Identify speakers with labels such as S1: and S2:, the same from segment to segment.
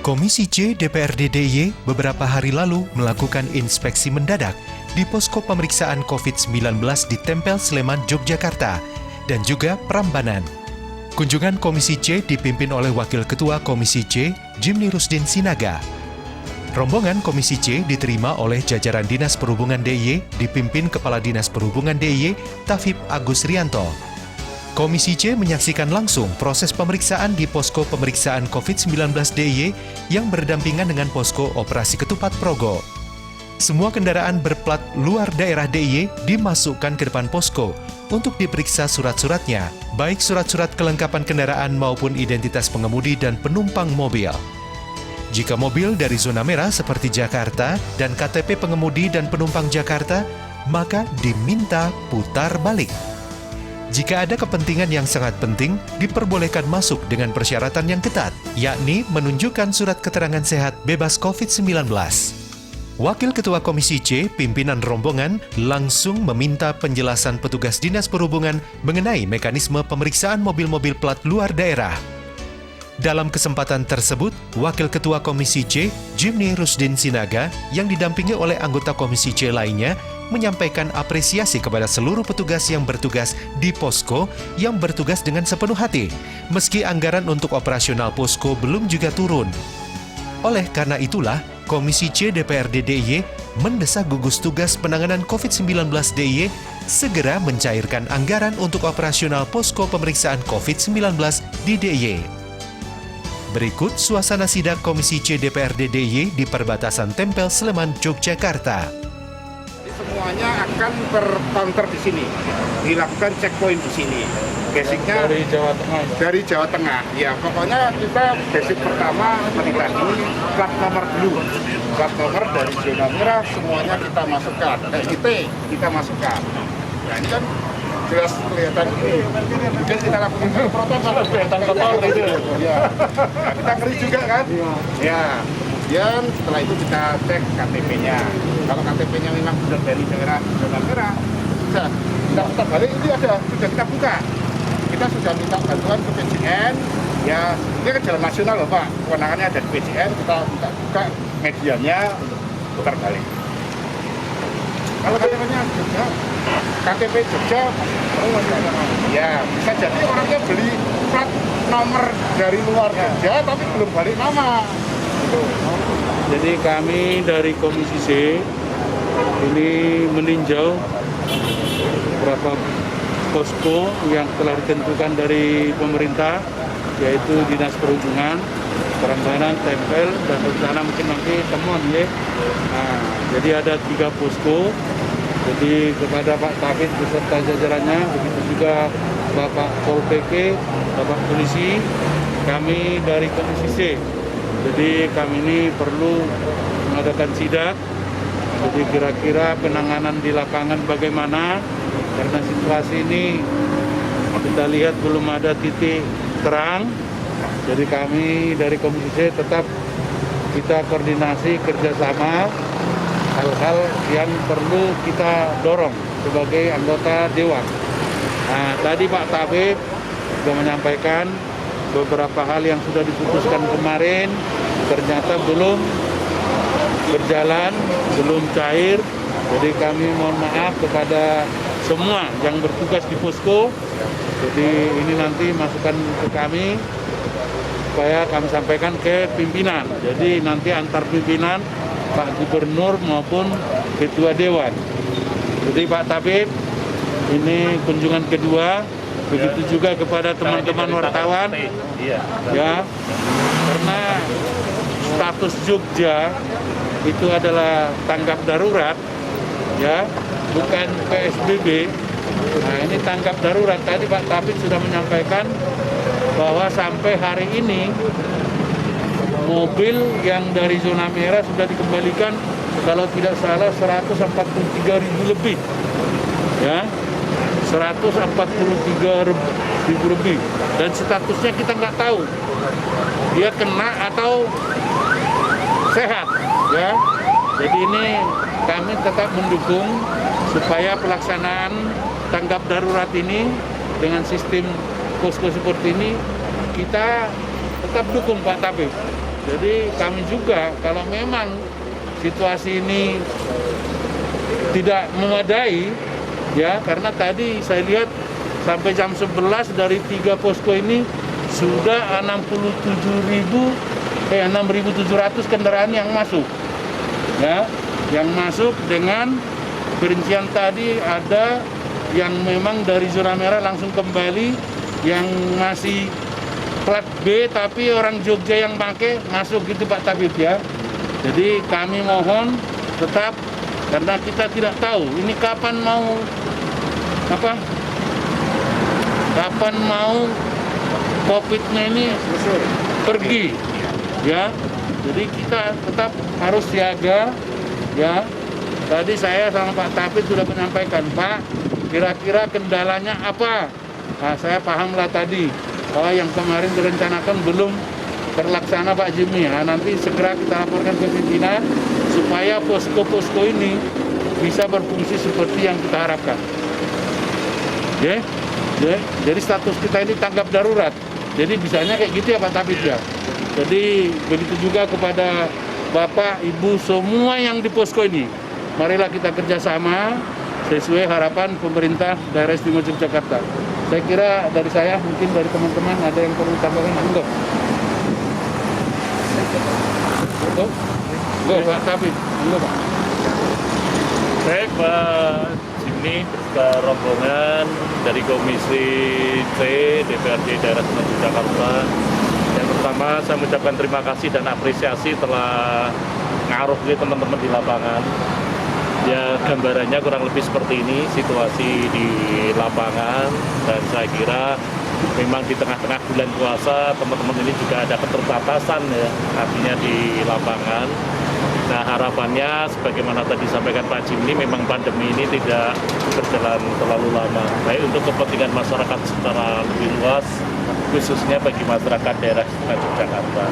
S1: Komisi C DPRD DIY beberapa hari lalu melakukan inspeksi mendadak di posko pemeriksaan COVID-19 di Tempel Sleman, Yogyakarta, dan juga Prambanan. Kunjungan Komisi C dipimpin oleh Wakil Ketua Komisi C, Jimny Rusdin Sinaga. Rombongan Komisi C diterima oleh jajaran Dinas Perhubungan DIY dipimpin Kepala Dinas Perhubungan DIY, Tafib Agus Rianto. Komisi C menyaksikan langsung proses pemeriksaan di posko pemeriksaan COVID-19 DIY yang berdampingan dengan posko operasi Ketupat Progo. Semua kendaraan berplat luar daerah DIY dimasukkan ke depan posko untuk diperiksa surat-suratnya, baik surat-surat kelengkapan kendaraan maupun identitas pengemudi dan penumpang mobil. Jika mobil dari zona merah seperti Jakarta dan KTP pengemudi dan penumpang Jakarta, maka diminta putar balik. Jika ada kepentingan yang sangat penting, diperbolehkan masuk dengan persyaratan yang ketat, yakni menunjukkan surat keterangan sehat bebas COVID-19. Wakil Ketua Komisi C, pimpinan rombongan, langsung meminta penjelasan petugas Dinas Perhubungan mengenai mekanisme pemeriksaan mobil-mobil plat luar daerah. Dalam kesempatan tersebut, Wakil Ketua Komisi C, Jimny Rusdin Sinaga, yang didampingi oleh anggota Komisi C lainnya, menyampaikan apresiasi kepada seluruh petugas yang bertugas di posko yang bertugas dengan sepenuh hati, meski anggaran untuk operasional posko belum juga turun. Oleh karena itulah, Komisi C DPRD DIY mendesak gugus tugas penanganan COVID-19 DIY segera mencairkan anggaran untuk operasional posko pemeriksaan COVID-19 di DIY. Berikut suasana sidak Komisi C DPRD DIY di perbatasan Tempel Sleman, Yogyakarta.
S2: Semuanya akan tercounter di sini, dilakukan checkpoint di sini. Basicnya
S3: dari Jawa Tengah.
S2: Dari Jawa Tengah, ya pokoknya kita basic pertama seperti tadi plat nomor dulu, plat nomor dari zona merah semuanya kita masukkan, IT kita masukkan. Nah ini kan jelas kelihatan ini, mungkin kita lakukan protokol kelihatan kotor gitu. Ya, nah, kita ngeri juga kan? Ya. Kemudian setelah itu kita cek KTP-nya. Kalau KTP-nya memang sudah dari daerah zona merah, kita putar balik, ini sudah kita buka. Kita sudah minta bantuan ke PJN, ya ini kan jalan nasional loh Pak, kewenangannya ada di PJN, kita minta buka medianya untuk putar balik. Kalau KTP-nya Jogja, KTP Jogja, ya bisa jadi orangnya beli plat nomor dari luar Jogja, tapi belum balik nama.
S3: Jadi kami dari Komisi C ini meninjau beberapa posko yang telah ditentukan dari pemerintah, yaitu Dinas Perhubungan, Prambanan, Tempel, dan rencana mungkin nanti temuan ya. Nah, jadi ada 3 posko. Jadi kepada Pak Tafib beserta jajarannya, begitu juga Bapak Pol PP, Bapak Polisi, kami dari Komisi C. Jadi kami ini perlu mengadakan sidak. Jadi kira-kira penanganan di lapangan bagaimana? Karena situasi ini kita lihat belum ada titik terang. Jadi kami dari Komisi C tetap kita koordinasi kerjasama hal-hal yang perlu kita dorong sebagai anggota Dewan. Nah, tadi Pak Tafib sudah menyampaikan beberapa hal yang sudah diputuskan kemarin ternyata belum berjalan, belum cair. Jadi kami mohon maaf kepada semua yang bertugas di posko. Jadi ini nanti masukan ke kami supaya kami sampaikan ke pimpinan. Jadi nanti antar pimpinan Pak Gubernur maupun Ketua Dewan. Jadi Pak Tafib, ini kunjungan kedua. Begitu juga kepada teman-teman wartawan, ya, karena status Jogja itu adalah tanggap darurat, ya, bukan PSBB. Nah ini tanggap darurat. Tadi Pak Tafib sudah menyampaikan bahwa sampai hari ini mobil yang dari zona merah sudah dikembalikan kalau tidak salah 143.000 lebih, ya. 143.000 lebih, dan statusnya kita nggak tahu dia kena atau sehat, ya. Jadi ini kami tetap mendukung supaya pelaksanaan tanggap darurat ini dengan sistem posko seperti ini kita tetap dukung Pak Tafib. Jadi kami juga kalau memang situasi ini tidak memadai, ya karena tadi saya lihat sampai jam 11 dari 3 posko ini sudah 6.700 kendaraan yang masuk, ya, yang masuk dengan perincian tadi ada yang memang dari zona merah langsung kembali, yang masih plat B tapi orang Jogja yang pakai masuk gitu Pak Tabib ya. Jadi kami mohon tetap, karena kita tidak tahu ini kapan mau COVID-nya ini pergi ya. Jadi kita tetap harus siaga ya. Tadi saya sama Pak Tabib sudah menyampaikan, Pak, kira-kira kendalanya apa? Nah, saya pahamlah tadi. Oh, yang kemarin direncanakan belum terlaksana Pak Jimmy. Nah, nanti segera kita laporkan ke pimpinan supaya posko-posko ini bisa berfungsi seperti yang kita harapkan. Ya, jadi status kita ini tanggap darurat. Jadi bisanya kayak gitu ya Pak Tabib ya. Jadi begitu juga kepada Bapak, Ibu, semua yang di posko ini. Marilah kita kerjasama sesuai harapan pemerintah Daerah Istimewa Yogyakarta. Saya kira dari saya, mungkin dari teman-teman ada yang perlu tambahkan, enggak? Enggak, Pak Tabib, enggak Pak.
S4: Baik Pak Jimny, beserta rombongan dari Komisi C DPRD Daerah Istimewa Yogyakarta. Yang pertama saya mengucapkan terima kasih dan apresiasi telah ngaruh ke teman-teman di lapangan. Ya gambarannya kurang lebih seperti ini situasi di lapangan, dan saya kira memang di tengah-tengah bulan puasa teman-teman ini juga ada keterbatasan ya artinya di lapangan. Nah harapannya sebagaimana tadi disampaikan Pak Jimny, memang pandemi ini tidak berjalan terlalu lama, baik untuk kepentingan masyarakat secara lebih luas, khususnya bagi masyarakat daerah istimewa Yogyakarta.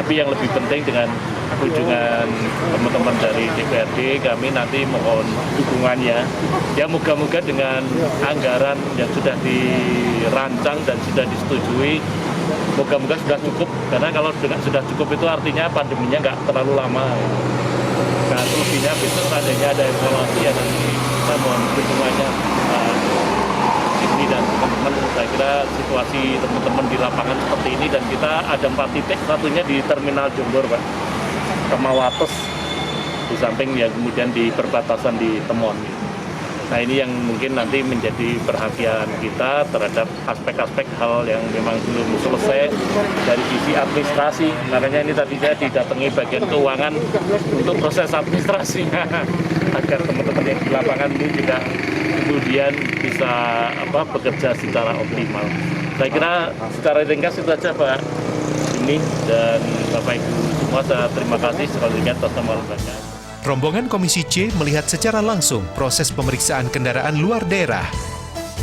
S4: Tapi yang lebih penting dengan kunjungan teman-teman dari DPRD, kami nanti mohon dukungannya. Ya moga-moga dengan anggaran yang sudah dirancang dan sudah disetujui, moga-moga sudah cukup. Karena kalau sudah cukup itu artinya pandeminya nggak terlalu lama. Nah selebihnya besok adanya ada evaluasi ya, nanti kita mohon dukungannya. Ini dan teman-teman, saya kira situasi teman-teman di lapangan seperti ini, dan kita ada 4 titik, satunya di Terminal Jombor Pak, Kemawates, di samping yang kemudian di perbatasan di Temon. Nah ini yang mungkin nanti menjadi perhatian kita terhadap aspek-aspek hal yang memang belum selesai dari sisi administrasi. Makanya ini tadi saya didatangi bagian keuangan untuk proses administrasinya agar teman-teman yang di lapangan ini juga kemudian bisa bekerja secara optimal. Saya kira secara ringkas itu saja Pak Jimny dan Bapak Ibu semua, saya terima kasih sekali lagi atas nama lembaga.
S1: Rombongan Komisi C melihat secara langsung proses pemeriksaan kendaraan luar daerah.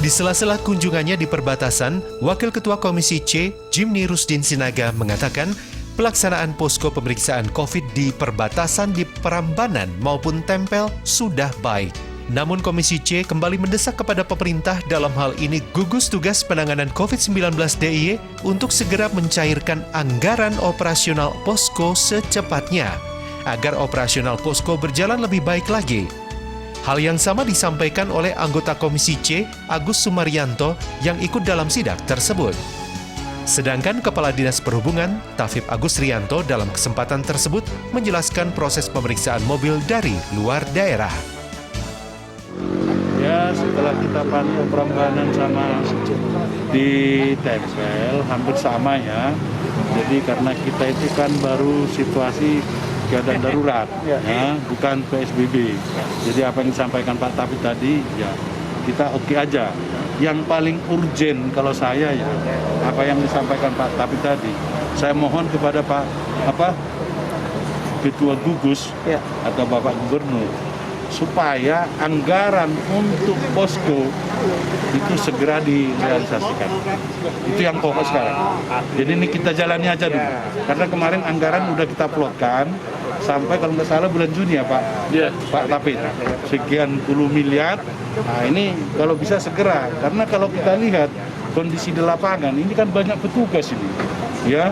S1: Di sela-sela kunjungannya di perbatasan, Wakil Ketua Komisi C, Jimny Rusdin Sinaga, mengatakan pelaksanaan posko pemeriksaan COVID di perbatasan di Prambanan maupun Tempel sudah baik. Namun Komisi C kembali mendesak kepada pemerintah dalam hal ini gugus tugas penanganan COVID-19 DIY untuk segera mencairkan anggaran operasional posko secepatnya, agar operasional posko berjalan lebih baik lagi. Hal yang sama disampaikan oleh anggota Komisi C, Agus Sumaryanto, yang ikut dalam sidak tersebut. Sedangkan Kepala Dinas Perhubungan, Tafib Agus Rianto, dalam kesempatan tersebut menjelaskan proses pemeriksaan mobil dari luar daerah.
S3: Ya setelah kita pantau Prambanan sama di Tempel hampir sama ya. Jadi karena kita itu kan baru situasi keadaan darurat, ya, bukan PSBB. Jadi apa yang disampaikan Pak Tabib tadi, ya kita oke aja. Yang paling urgent kalau saya ya, apa yang disampaikan Pak Tabib tadi, saya mohon kepada Ketua Gugus atau Bapak Gubernur, supaya anggaran untuk posko itu segera direalisasikan. Itu yang pokok sekarang. Jadi ini kita jalani aja dulu. Karena kemarin anggaran udah kita plotkan sampai kalau nggak salah bulan Juni ya Pak. Pak Tapit. Sekian puluh miliar. Nah ini kalau bisa segera. Karena kalau kita lihat kondisi di lapangan ini kan banyak petugas ini. Ya.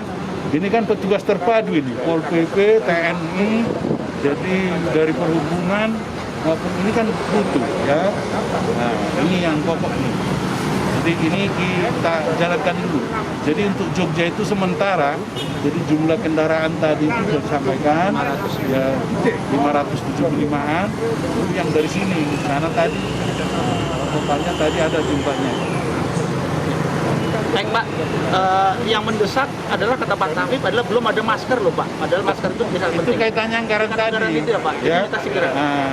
S3: Ini kan petugas terpadu ini, Pol PP, TNI, jadi dari perhubungan maupun ini kan butuh ya. Nah, ini yang pokok nih. Jadi ini kita jalankan dulu. Jadi untuk Jogja itu sementara, jadi jumlah kendaraan tadi itu sudah disampaikan ya 575-an, itu yang dari sini. Karena tadi totalnya tadi ada jumlahnya.
S5: Baik Pak, yang mendesak adalah kata Pak Tafif adalah belum ada masker loh Pak. Padahal masker itu bisa
S3: Itu
S5: penting.
S3: kaitannya anggaran tadi.
S5: Anggaran itu ya Pak, jadi
S3: Ya.
S5: kita segera.
S3: Nah,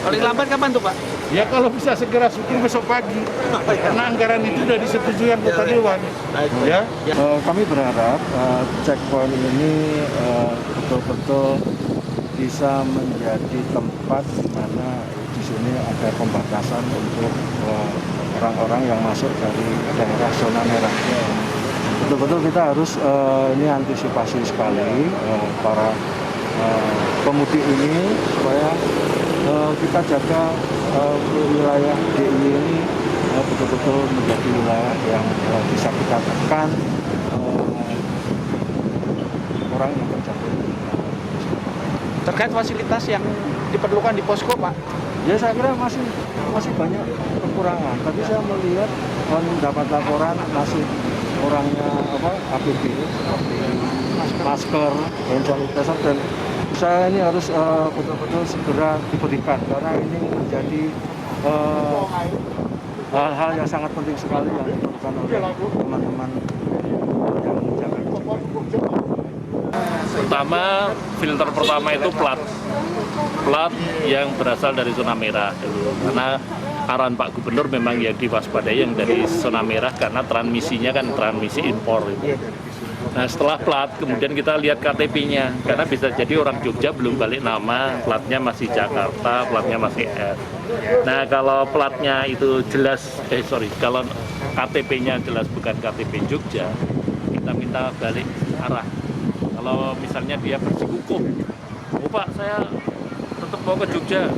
S5: Paling lambat kapan tuh Pak?
S3: ya kalau bisa segera syukur besok pagi. Karena anggaran itu sudah disetujui anggota dewan. Ya.
S6: Kami berharap checkpoint ini betul-betul bisa menjadi tempat di mana di sini ada pembatasan untuk orang-orang yang masuk dari daerah zona merah. Betul-betul kita harus ini antisipasi sekali para pemudik ini supaya kita jaga wilayah DIY ini betul-betul menjadi wilayah yang bisa kita tekan orang yang terjangkit.
S5: Terkait fasilitas yang diperlukan di posko Pak.
S6: Ya saya kira masih banyak kekurangan. Tadi saya melihat mendapat laporan masih kurangnya APD, masker, hand sanitizer, dan saya ini harus betul-betul segera diberikan karena ini menjadi hal-hal yang sangat penting sekali yang dilakukan oleh teman-teman yang menjaga.
S4: Pertama, filter pertama itu plat yang berasal dari zona merah dulu. Karena arahan Pak Gubernur memang yang diwaspadai yang dari zona merah karena transmisinya kan transmisi impor itu. Nah setelah plat kemudian kita lihat KTP-nya karena bisa jadi orang Jogja belum balik nama, platnya masih Jakarta, platnya masih F. Nah kalau platnya itu jelas, kalau KTP-nya jelas bukan KTP Jogja, kita minta balik arah. Kalau misalnya dia bersikukuh, oh Pak saya tetap mau ke Jogja,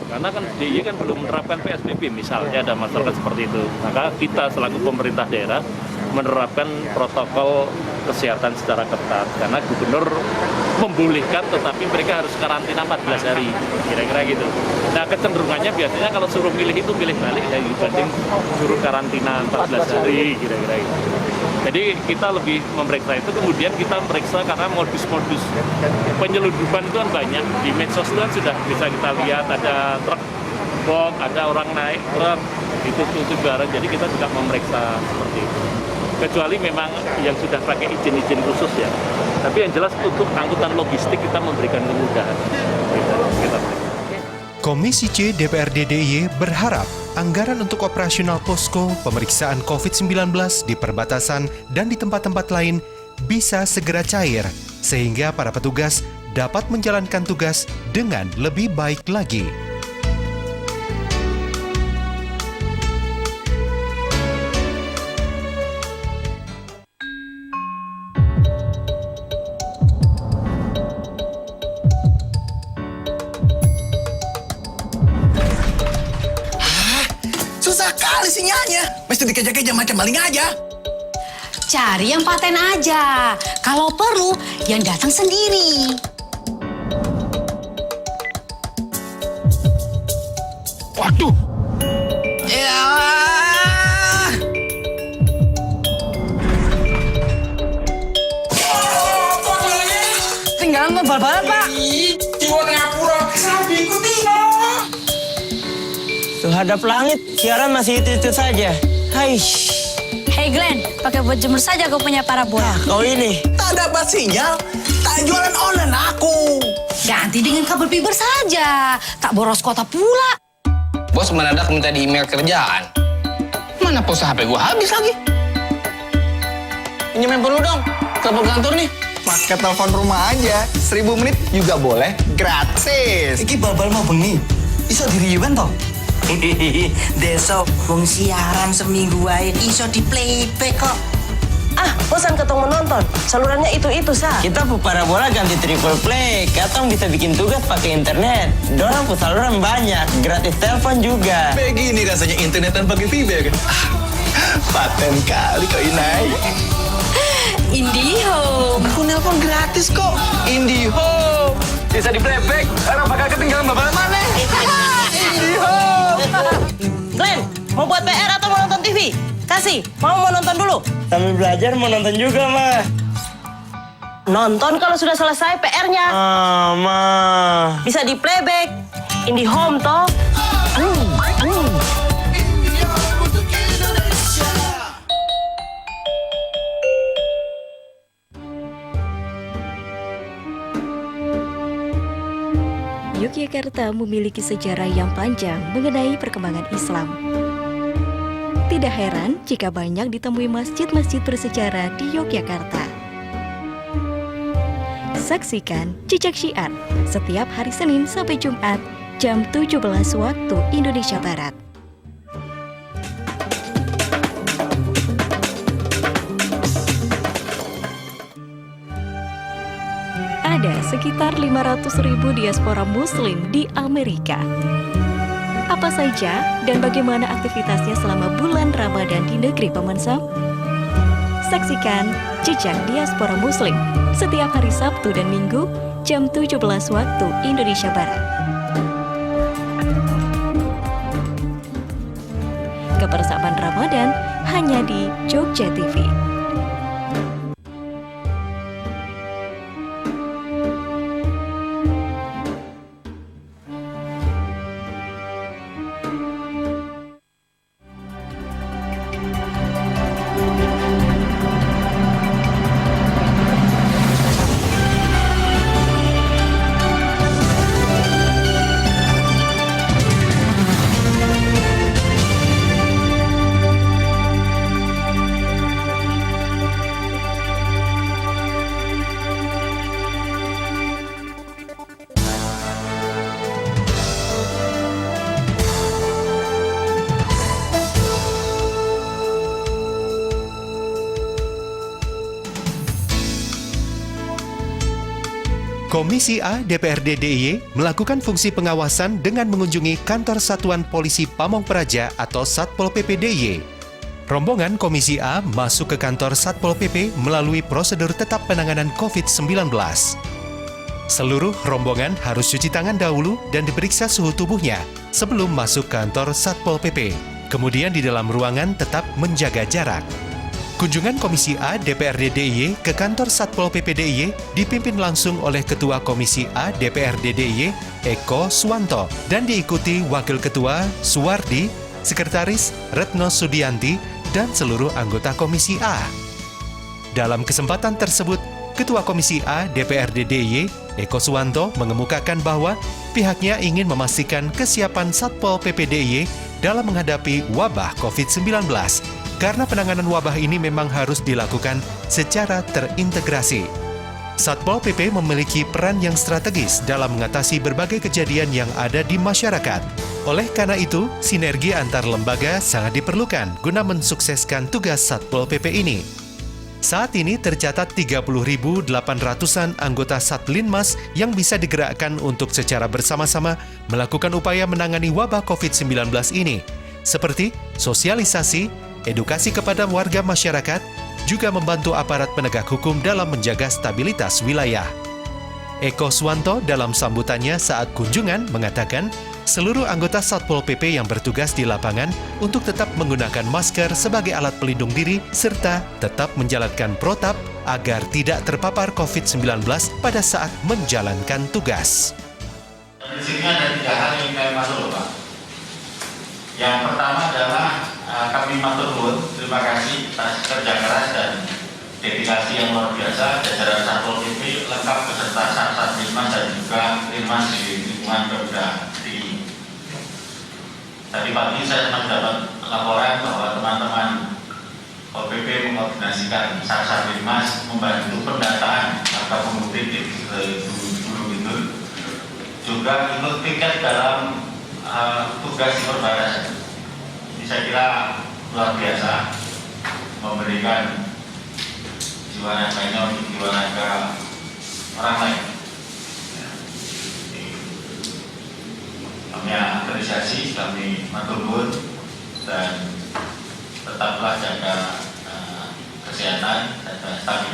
S4: karena kan DIY kan belum menerapkan PSBB misalnya ada masyarakat seperti itu, maka kita selaku pemerintah daerah menerapkan protokol kesehatan secara ketat karena gubernur membolehkan tetapi mereka harus karantina 14 hari kira-kira gitu. Nah kecenderungannya biasanya kalau suruh milih itu milih balik ya dibanding suruh karantina 14 hari kira-kira gitu. Jadi kita lebih memeriksa itu, kemudian kita meriksa karena modus-modus penyelundupan itu kan banyak. Di medsos itu kan sudah bisa kita lihat ada truk box, ada orang naik truk, itu barang. Jadi kita juga memeriksa seperti itu. Kecuali memang yang sudah pakai izin-izin khusus ya. Tapi yang jelas untuk angkutan logistik kita memberikan kemudahan. Kita
S1: Komisi C DPRD DIY berharap anggaran untuk operasional posko pemeriksaan COVID-19 di perbatasan dan di tempat-tempat lain bisa segera cair, sehingga para petugas dapat menjalankan tugas dengan lebih baik lagi.
S7: Susah kali sinyalnya. Mesti dikejar-kejar macam maling aja.
S8: Cari yang paten aja. Kalau perlu, yang datang sendiri.
S7: Waduh. Ya.
S9: Tinggalan bal-balan, Pak.
S7: Jiwa ngapura. Sabi ikutin no.
S9: Tuh hadap langit, siaran masih itu-itu saja. Haish.
S8: Hey Glenn, pakai buat jemur saja kau punya parabola.
S9: Kau ini.
S7: Tak dapat sinyal. Tak jualan online aku.
S8: Ganti dengan kabel fiber saja. Tak boros kota pula.
S10: Bos mendadak minta di email kerjaan. Mana pulsa HP gua habis lagi. Pinjemin dulu dong. Telepon kantor nih.
S7: Pakai telepon rumah aja. 1000 menit juga boleh. Gratis.
S9: Iki bal-bal mau bengi. Iso diriuan toh? Desok, wong siaran seminggu wae iso di playback kok.
S11: Ah, bosan ketong menonton. Salurannya itu-itu, Sa.
S9: Kita parabola ganti triple play. Katong bisa bikin tugas pakai internet. Dorang saluran banyak, gratis telepon juga.
S7: Begini rasanya internet tanpa fiber kan. Paten kali kau Inai.
S8: IndiHome.
S9: Aku nelpon gratis kok. IndiHome. Bisa di playback, karena bakal ketinggalan bapak mana? IndiHome.
S11: Glenn, mau buat PR atau mau nonton TV? Kasih, mau nonton dulu.
S9: Sambil belajar mau nonton juga, Ma.
S11: Nonton kalau sudah selesai PR-nya.
S9: Ma.
S11: Bisa di playback. IndiHome toh.
S12: Yogyakarta memiliki sejarah yang panjang mengenai perkembangan Islam. Tidak heran jika banyak ditemui masjid-masjid bersejarah di Yogyakarta. Saksikan Jejak Syiar setiap hari Senin sampai Jumat jam 17 waktu Indonesia Barat. Ada sekitar 500.000 diaspora Muslim di Amerika. Apa saja dan bagaimana aktivitasnya selama bulan Ramadan di negeri Paman Sam? Saksikan Jejak Diaspora Muslim setiap hari Sabtu dan Minggu jam 17 waktu Indonesia Barat. Kebersamaan Ramadan hanya di Jogja TV.
S1: Komisi A DPRD DIY melakukan fungsi pengawasan dengan mengunjungi kantor Satuan Polisi Pamong Praja atau Satpol PP DIY. Rombongan Komisi A masuk ke kantor Satpol PP melalui prosedur tetap penanganan COVID-19. Seluruh rombongan harus cuci tangan dahulu dan diperiksa suhu tubuhnya sebelum masuk kantor Satpol PP. Kemudian di dalam ruangan tetap menjaga jarak. Kunjungan Komisi A DPRD DIY ke kantor Satpol PP DIY dipimpin langsung oleh Ketua Komisi A DPRD DIY Eko Suwanto dan diikuti Wakil Ketua Suwardi, Sekretaris Retno Sudianti, dan seluruh anggota Komisi A. Dalam kesempatan tersebut, Ketua Komisi A DPRD DIY Eko Suwanto mengemukakan bahwa pihaknya ingin memastikan kesiapan Satpol PP DIY dalam menghadapi wabah COVID-19. Karena penanganan wabah ini memang harus dilakukan secara terintegrasi. Satpol PP memiliki peran yang strategis dalam mengatasi berbagai kejadian yang ada di masyarakat. Oleh karena itu, sinergi antar lembaga sangat diperlukan guna mensukseskan tugas Satpol PP ini. Saat ini tercatat 30.800-an anggota Satlinmas yang bisa digerakkan untuk secara bersama-sama melakukan upaya menangani wabah COVID-19 ini, seperti sosialisasi, edukasi kepada warga masyarakat, juga membantu aparat penegak hukum dalam menjaga stabilitas wilayah. Eko Suwanto dalam sambutannya saat kunjungan mengatakan, seluruh anggota Satpol PP yang bertugas di lapangan untuk tetap menggunakan masker sebagai alat pelindung diri serta tetap menjalankan protap agar tidak terpapar COVID-19 pada saat menjalankan tugas.
S13: Di sini ada 3 hal yang kami maksud, Pak. Yang pertama adalah kami matur nuwun, terima kasih atas kerja keras dan dedikasi yang luar biasa jajaran Satpol PP lengkap beserta Satlinmas dan juga Linmas di lingkungan Pemda DIY. Tadi pagi saya mendapat laporan bahwa teman-teman Satpol PP mengkoordinasikan Satlinmas membantu pendataan atau pemudik di Gunung Kidul, juga ikut piket dalam tugas perbatasan. Ini saya kira luar biasa, memberikan jiwa raganya untuk jiwa raga orang lain. Kami apresiasi, kami matur nuwun, dan tetaplah jaga kesehatan, jaga stabilitas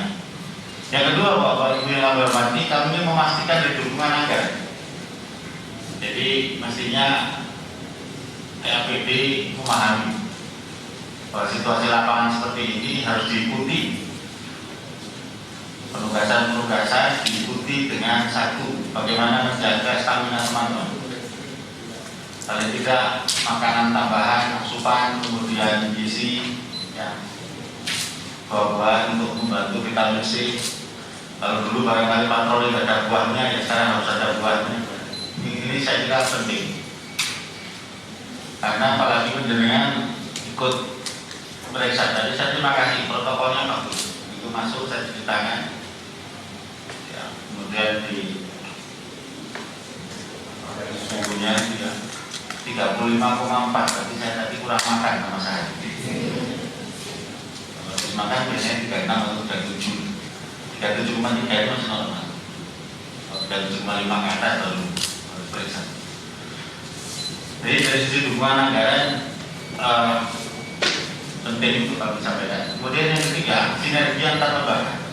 S13: Yang kedua, Bapak Ibu yang hormati, kami ingin memastikan dari dukungan anggaran. Jadi mestinya APD memahami bahwa situasi lapangan seperti ini harus diikuti. Penugasan-penugasan diikuti dengan satu, bagaimana menjaga stamina teman-teman. Paling tidak makanan tambahan, asupan, kemudian gizi, ya, buah-buahan untuk membantu vitamin C. Kalau dulu barangkali patroli tidak ada buahnya, ya sekarang harus ada buahnya. Ini saya kira penting. Karena apalagi penjenengan ikut periksa tadi, saya terima kasih, protokolnya bagus. Itu masuk, saya cuci tangan. Ya, kemudian di sesungguhnya 35,4, berarti saya tadi kurang makan sama saya. Kalau habis makan biasanya 36 atau 37. 37,3 itu masih normal. Kalau 37,5 ke atas baru harus periksa. Jadi dari sisi dukungan anggaran penting untuk kami sampaikan. Kemudian yang ketiga, sinergi antar lembaga.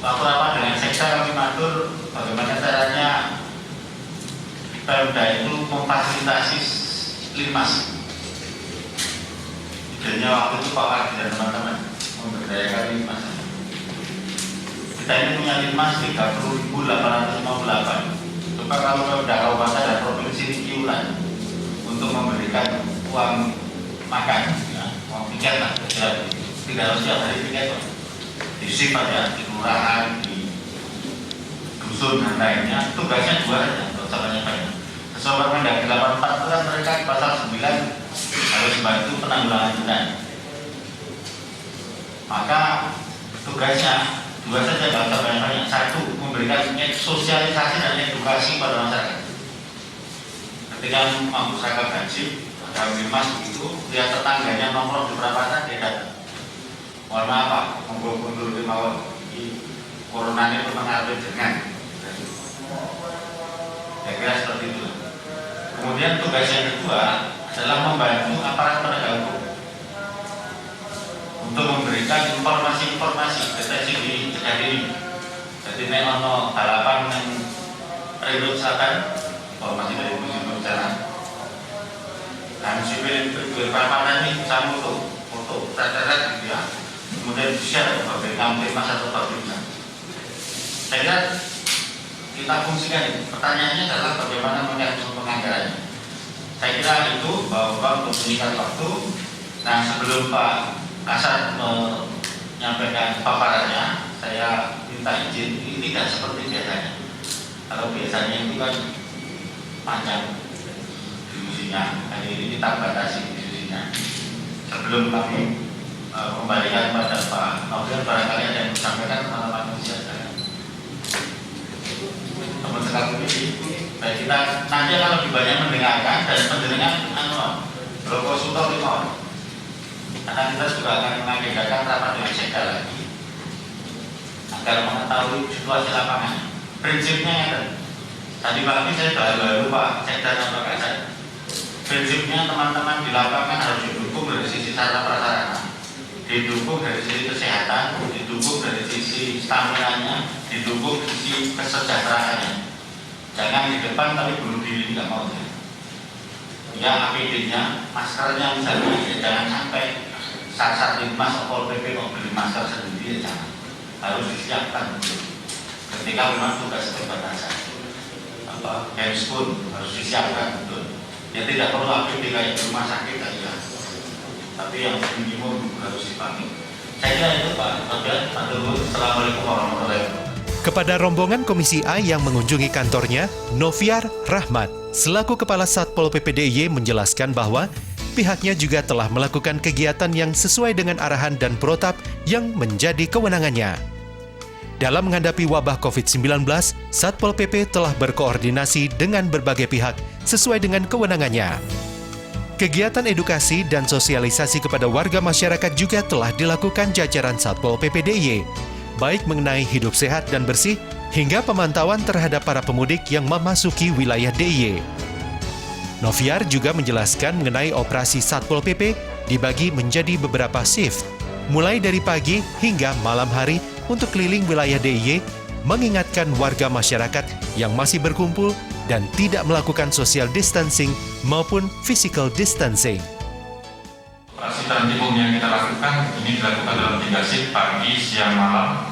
S13: Waktu rapat dengan sektor kami matur bagaimana caranya Pemda itu memfasilitasi Linmas. Idenya waktu itu Pak Wadi dan teman-teman memberdayakan Linmas. Kita ini punya Linmas 30.858. Coba kalau Pemda Kabupaten dan Provinsi ini iuran untuk memberikan uang makan, ya, uang tiket lah, tidak harus setiap hari tiket, di SIP aja, di kelurahan, di dusun dan lainnya. Tugasnya dua saja, tidak usah banyak-banyak. Sesuai Permendagri 84 itu kan mereka di pasal 9 harus membantu penanggulangan bencana. Maka tugasnya dua saja, tidak usah banyak-banyak. Satu, memberikan sosialisasi dan edukasi pada masyarakat. Ketika mampu seragam haji, ada Linmas begitu, dia tetangganya nongkrong di perapatan, dia datang. Mohon maaf Pak, mundur di mawon, corona ini mempengaruhi dengan. Saya kira seperti itu. Kemudian tugas yang kedua adalah membantu aparat penegak hukum untuk memberikan informasi-informasi deteksi dini, cegah dini. Jadi ini ono balapan yang Rindu Selatan, informasi dari musim bencana. Dan sipil perapatan ini bisa foto, catat gitu ya. Kemudian di-share ke kampung masa atau publiknya. Saya kira kita fungsikan itu. Pertanyaannya adalah bagaimana mekanisme penganggarannya. Saya kira itu bahwa untuk menyingkat waktu. Nah, sebelum Pak Kasat menyampaikan paparannya, saya minta izin. Ini tidak seperti biasanya. Kalau biasanya itu kan panjang diskusinya. Hari ini kita batasi diskusinya. Sebelum kami kembalikan pada Pak Novel, barangkali ada yang disampaikan teman-teman usia saya. Teman sekali ini, baik kita nanti akan lebih banyak mendengarkan dan pendengaran Roko Suto Limon. Karena kita juga akan mengagendakan rapat dengan sekda lagi agar mengetahui situasi lapangan. Prinsipnya ya, tadi pagi saya baru Pak Sekda dan Pak Kasat. Prinsipnya teman-teman di lapangan harus didukung dari sisi sarana prasarana, didukung dari sisi kesehatan, didukung dari sisi stamina-nya, didukung dari sisi kesejahteraannya. Jangan di depan tapi bunuh diri tidak mau. Ya APD-nya, maskernya misalnya, ya jangan sampai saat Linmas atau PP mau beli masker sendiri, ya jangan. Harus disiapkan ketika memang tugas perbatasan. Hands pun harus disiapkan betul. Ya tidak perlu APD kayak di rumah sakit aja, tapi yang minimum harus dipakai. Saya kira itu Pak. Assalamualaikum warahmatullahi wabarakatuh.
S1: Kepada rombongan Komisi A yang mengunjungi kantornya, Noviar Rahmat, selaku Kepala Satpol PP DIY menjelaskan bahwa pihaknya juga telah melakukan kegiatan yang sesuai dengan arahan dan protap yang menjadi kewenangannya. Dalam menghadapi wabah COVID-19, Satpol PP telah berkoordinasi dengan berbagai pihak sesuai dengan kewenangannya. Kegiatan edukasi dan sosialisasi kepada warga masyarakat juga telah dilakukan jajaran Satpol PP DIY, baik mengenai hidup sehat dan bersih, hingga pemantauan terhadap para pemudik yang memasuki wilayah DIY. Noviar juga menjelaskan mengenai operasi Satpol PP dibagi menjadi beberapa shift. mulai dari pagi hingga malam hari untuk keliling wilayah DIY, mengingatkan warga masyarakat yang masih berkumpul dan tidak melakukan social distancing maupun physical distancing.
S13: Operasi tertib yang kita lakukan ini dilakukan dalam 3 shift, pagi, siang, malam,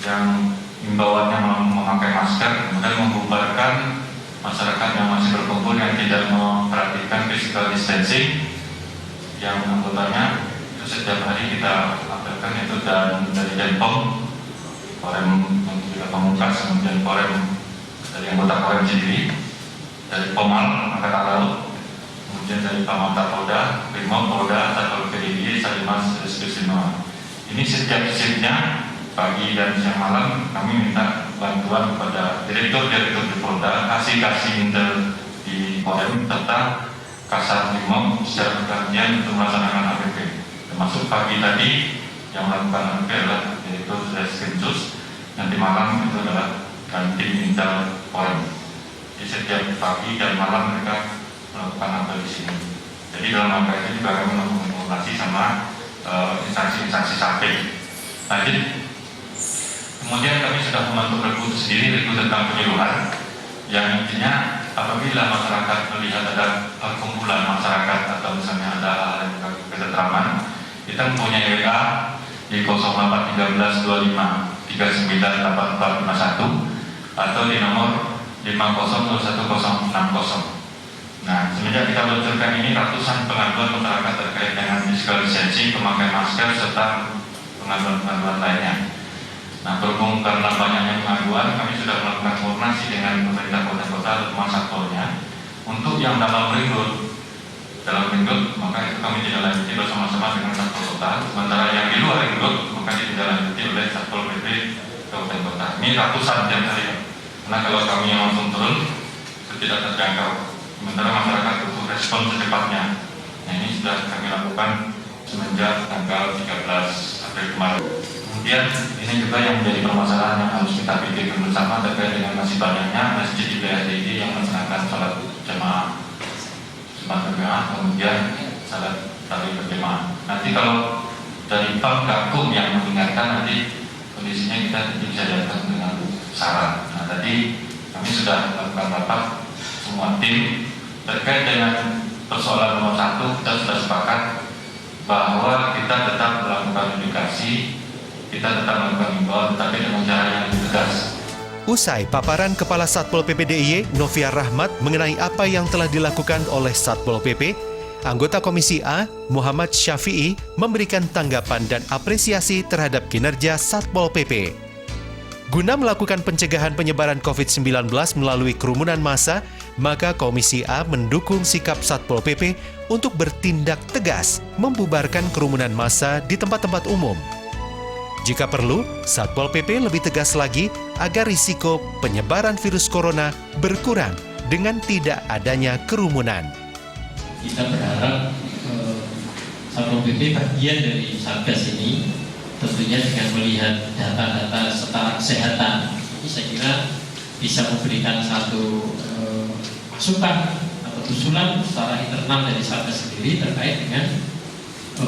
S13: yang himbauannya memakai masker, kemudian membubarkan masyarakat yang masih berkumpul yang tidak memperhatikan physical distancing, yang anggotanya itu setiap hari kita apelkan itu dari Denpom, Korem juga Pamungkas, kemudian Korem dari anggota Korem sendiri, dari Pomal Angkatan Laut, kemudian dari Pamanta Polda, Brimob Polda, Satpol PDI, Salimas, Reskusinoma. Ini setiap shiftnya pagi dan siang malam kami minta bantuan kepada direktur-direktur di Polda, kasih intel di Korem serta Kasar Brimob secara bergantian untuk melaksanakan APP. Termasuk pagi tadi yang melakukan APP adalah direktur Reskrimsus, nanti malam itu adalah tim intel Korem. Jadi setiap pagi dan malam mereka melakukan apel di sini. Jadi dalam apel itu juga kami melakukan komunikasi sama instansi-instansi samping. Lanjut. Kemudian kami sudah membentuk regu sendiri, regu tentang penyuluhan, yang intinya apabila masyarakat melihat ada perkumpulan masyarakat atau misalnya ada hal yang ketentraman, kita mempunyai WA di 081325 398451 atau di nomor 5021060. Nah, semenjak kita luncurkan ini, ratusan pengaduan masyarakat terkait dengan physical distancing, pemakaian masker, serta pengaduan-pengaduan lainnya. Nah, berhubung karena banyaknya pengaduan, kami sudah melakukan koordinasi dengan pemerintah kota terutama satpolnya untuk yang dalam ringgut, maka itu kami tidak lanjuti bersama-sama dengan satpol kota. Sementara yang di luar ringgut, maka ditindaklanjuti oleh satpol PP kabupaten kota. Ini ratusan tiap hari. Karena kalau kami yang langsung turun, itu tidak terjangkau. Sementara masyarakat butuh respon secepatnya. Nah, ini sudah kami lakukan semenjak tanggal 13 April kemarin. Kemudian ini juga yang menjadi permasalahan yang harus kita pikirkan bersama terkait dengan masih banyaknya masjid di BSD yang melaksanakan salat jemaah kemudian salat tarawih berjemaah. Nanti kalau dari Pemgakum yang mengingatkan, nanti kondisinya kita tentu bisa datang dengan saran. Nah, tadi kami sudah melakukan rapat semua tim terkait dengan persoalan nomor 1. Kita sudah sepakat bahwa kita tetap melakukan edukasi, kita tetap melakukan himbauan, tetapi dengan cara yang lebih tegas.
S1: Usai paparan Kepala Satpol PP DIY Novia Rahmat mengenai apa yang telah dilakukan oleh Satpol PP, anggota Komisi A Muhammad Syafi'i memberikan tanggapan dan apresiasi terhadap kinerja Satpol PP. Guna melakukan pencegahan penyebaran COVID-19 melalui kerumunan massa, maka Komisi A mendukung sikap Satpol PP untuk bertindak tegas membubarkan kerumunan massa di tempat-tempat umum. Jika perlu, Satpol PP lebih tegas lagi agar risiko penyebaran virus corona berkurang dengan tidak adanya kerumunan.
S14: Kita berharap Satpol PP bagian dari Satgas ini tentunya dengan melihat data-data setara kesehatan ini saya kira bisa memberikan satu masukan atau usulan secara internal dari Satgas sendiri terkait dengan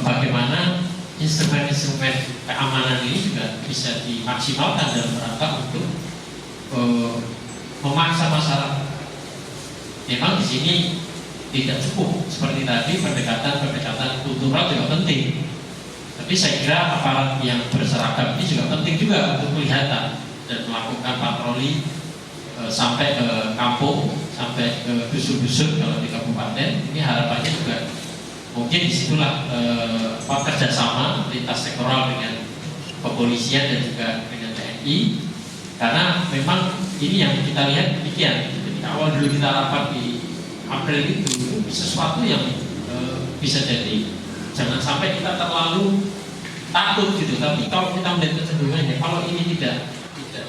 S14: bagaimana instrumen-instrumen keamanan ini juga bisa dimaksimalkan dalam rangka untuk memaksa masyarakat. Memang di sini tidak cukup seperti tadi pendekatan kultural juga penting. Tapi saya kira aparat yang berseragam ini juga penting juga untuk kelihatan dan melakukan patroli sampai ke kampung, sampai ke dusun-dusun kalau di kabupaten. Ini harapannya juga mungkin disitulah kerjasama lintas sektoral dengan kepolisian dan juga dengan TNI, karena memang ini yang kita lihat demikian. Jadi awal dulu kita rapat di April itu sesuatu yang bisa jadi jangan sampai kita terlalu takut gitu. Tapi kalau kita melihat kecenderungannya, kalau ini tidak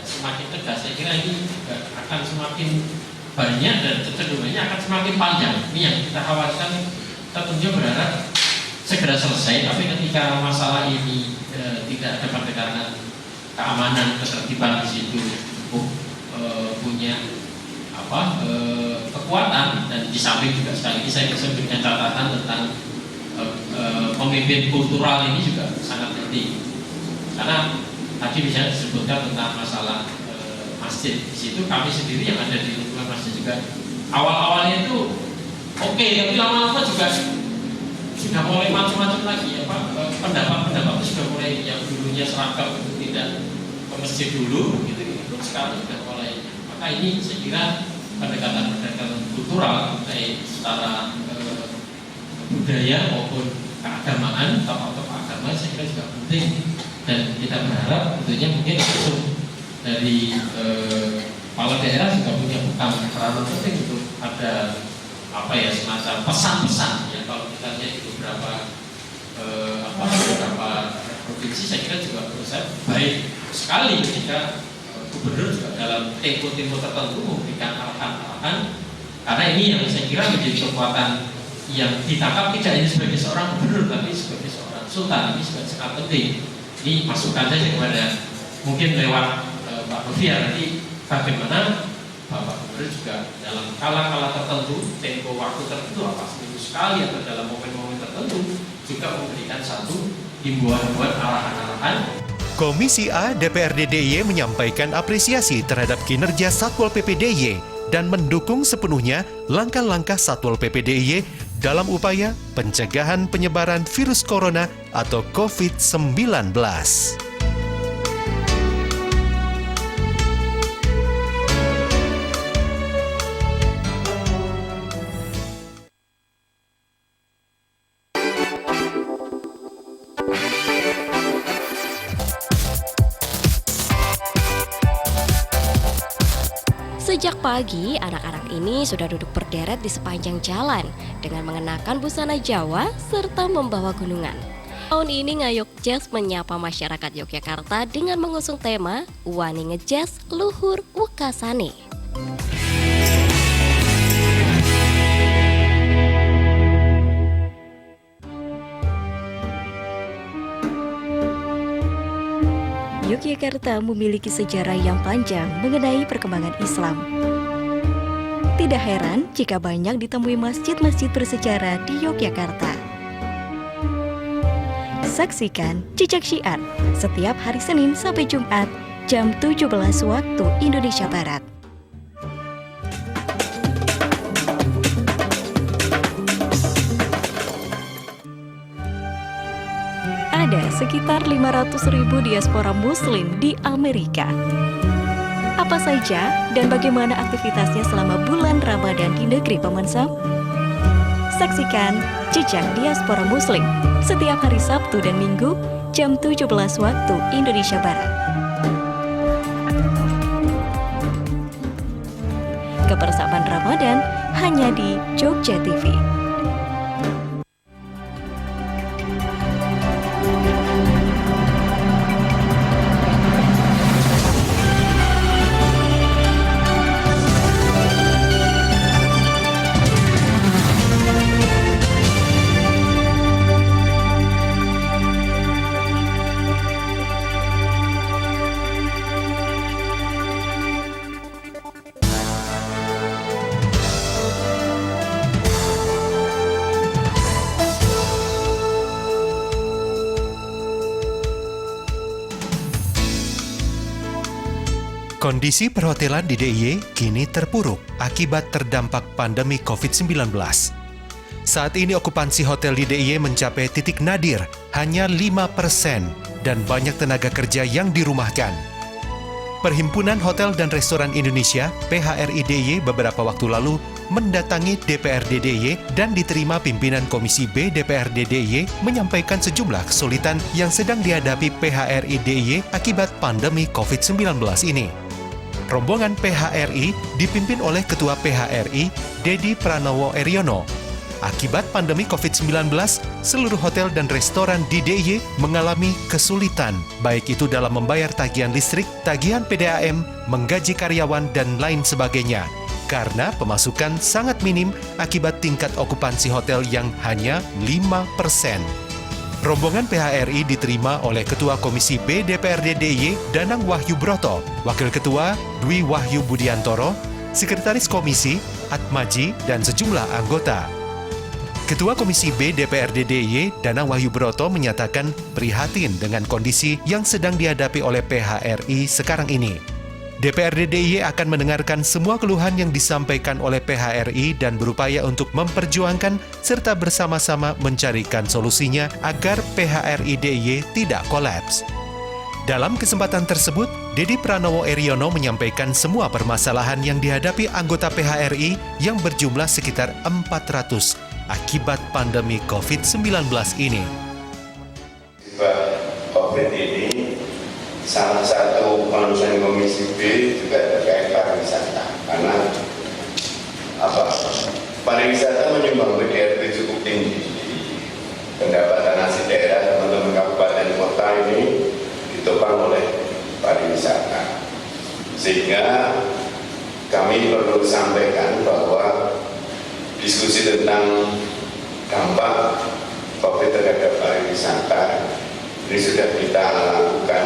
S14: semakin tegas, saya kira ini juga akan semakin banyak dan kecenderungannya akan semakin panjang. Ini yang kita khawatirkan. Kita tentunya berharap segera selesai, tapi ketika masalah ini tidak ada pendekatan keamanan, ketertiban di situ cukup punya kekuatan, dan di samping juga sekali lagi saya bisa memberikan catatan tentang pemimpin kultural ini juga sangat penting. Karena tadi misalnya disebutkan tentang masalah masjid. Di situ kami sendiri yang ada di lingkungan masjid juga awal-awalnya itu oke, tapi lama-lama juga sudah mulai macam-macam lagi. Pendapat-pendapat itu sudah mulai yang dulunya seragam itu tidak ke masjid dulu, gitu. Itu sekarang sudah mulai. Maka ini saya kira pendekatan kultural baik secara budaya maupun keagamaan, tokoh-tokoh agama saya kira juga penting, dan kita berharap tentunya mungkin langsung dari kepala daerah juga punya peranan penting untuk ada semacam pesan-pesan ya. Kalau kita lihat di beberapa provinsi saya kira juga berusaha baik sekali ketika gubernur juga dalam tempo-tempo tertentu memberikan arahan-arahan, karena ini yang saya kira menjadi kekuatan yang ditangkap tidak hanya sebagai seorang gubernur tapi sebagai seorang sultan. Ini sangat penting. Ini masukan saja kepada mungkin lewat Pak Noviar nanti bagaimana Bapak Gubernur juga dalam kala-kala tertentu, tempo waktu tertentu, apa seminggu sekali atau dalam momen-momen tertentu juga memberikan satu himbauan-himbauan arahan-arahan.
S1: Komisi A DPRD DIY menyampaikan apresiasi terhadap kinerja Satpol PP DIY dan mendukung sepenuhnya langkah-langkah Satpol PP DIY dalam upaya pencegahan penyebaran virus corona atau COVID-19.
S12: Sejak pagi, anak-anak ini sudah duduk berderet di sepanjang jalan dengan mengenakan busana Jawa serta membawa gunungan. Tahun ini Ngayog Jazz menyapa masyarakat Yogyakarta dengan mengusung tema Wani Ngejazz Luhur Wekasane. Yogyakarta memiliki sejarah yang panjang mengenai perkembangan Islam. Tidak heran jika banyak ditemui masjid-masjid bersejarah di Yogyakarta. Saksikan Jejak Syiar setiap hari Senin sampai Jumat jam 17 waktu Indonesia Barat. Ada sekitar 500.000 diaspora Muslim di Amerika. Apa saja dan bagaimana aktivitasnya selama bulan Ramadan di negeri Paman Sam? Saksikan Jejak Diaspora Muslim setiap hari Sabtu dan Minggu jam 17 waktu Indonesia Barat. Kebersamaan Ramadan hanya di Jogja TV.
S1: Kondisi perhotelan di DIY kini terpuruk akibat terdampak pandemi COVID-19. Saat ini okupansi hotel di DIY mencapai titik nadir, hanya 5%, dan banyak tenaga kerja yang dirumahkan. Perhimpunan Hotel dan Restoran Indonesia (PHRI) DIY beberapa waktu lalu mendatangi DPRD DIY dan diterima pimpinan Komisi B DPRD DIY menyampaikan sejumlah kesulitan yang sedang dihadapi PHRI DIY akibat pandemi COVID-19 ini. Rombongan PHRI dipimpin oleh Ketua PHRI, Dedi Pranowo Eriono. Akibat pandemi COVID-19, seluruh hotel dan restoran di DIY mengalami kesulitan, baik itu dalam membayar tagihan listrik, tagihan PDAM, menggaji karyawan, dan lain sebagainya. Karena pemasukan sangat minim akibat tingkat okupansi hotel yang hanya 5%. Rombongan PHRI diterima oleh Ketua Komisi B DPRD DIY Danang Wahyu Broto, Wakil Ketua Dwi Wahyu Budiantoro, Sekretaris Komisi Atmaji, dan sejumlah anggota. Ketua Komisi B DPRD DIY, Danang Wahyu Broto menyatakan prihatin dengan kondisi yang sedang dihadapi oleh PHRI sekarang ini. DPRD DIY akan mendengarkan semua keluhan yang disampaikan oleh PHRI dan berupaya untuk memperjuangkan serta bersama-sama mencarikan solusinya agar PHRI DIY tidak kolaps. Dalam kesempatan tersebut, Dedi Pranowo Eriono menyampaikan semua permasalahan yang dihadapi anggota PHRI yang berjumlah sekitar 400 akibat pandemi COVID-19 ini.
S15: COVID ini salah satu concern Komisi B juga terkait pariwisata, karena pariwisata menyumbang PDRT cukup tinggi. Pendapatan asli daerah teman-teman kabupaten kota ini ditopang oleh pariwisata, sehingga kami perlu sampaikan bahwa diskusi tentang dampak COVID terhadap pariwisata ini sudah kita lakukan,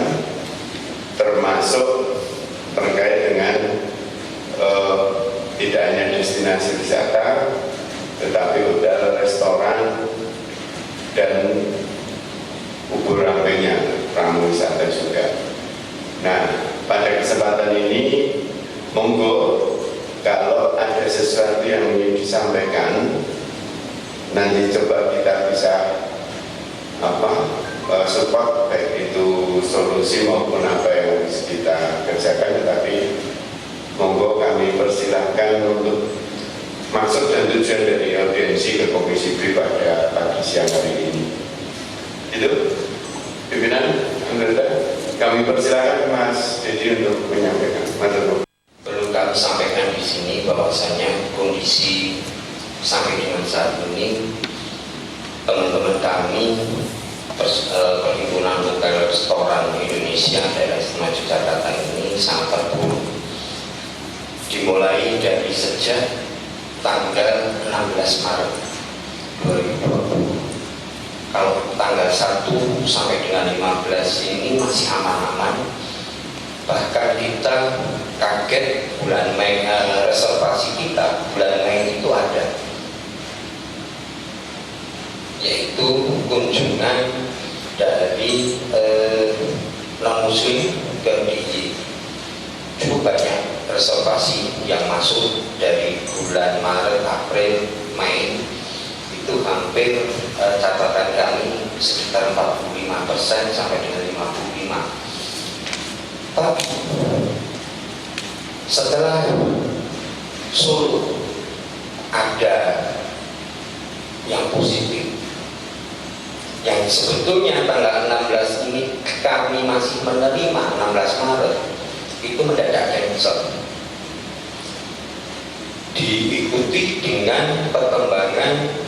S15: termasuk terkait dengan tidak hanya destinasi wisata, tetapi hotel, restoran, dan ubur rampingnya pramu wisata juga. Nah, pada kesempatan ini, monggo kalau ada sesuatu yang ingin disampaikan, nanti coba kita bisa support, baik itu solusi maupun apa yang harus kita kerjakan. Tetapi monggo kami persilahkan untuk maksud dan tujuan dari audiensi ke Komisi B pada pagi siang hari ini. Itu pimpinan anggota, kami persilahkan Mas Dedi untuk menyampaikan.
S16: Perlu kami sampaikan di sini bahwasanya kondisi sampai dengan saat ini teman-teman kami Perhimpunan Hotel Restoran Indonesia daerah Istimewa Yogyakarta ini sangat terpuruk. Dimulai dari sejak tanggal 16 Maret 2020. Kalau tanggal 1 sampai dengan 15 ini masih aman-aman. Bahkan kita kaget bulan Mei, reservasi kita bulan Mei itu ada, yaitu kunjungan dari non-muslim ke DIY. Cukup banyak reservasi yang masuk dari bulan Maret, April, Mei, itu hampir catatan kami sekitar 45% sampai dengan 55%. Tapi setelah Solo ada yang positif, yang sebetulnya tanggal 16 ini kami masih menerima 16 Maret, itu mendadak cancel. Diikuti dengan perkembangan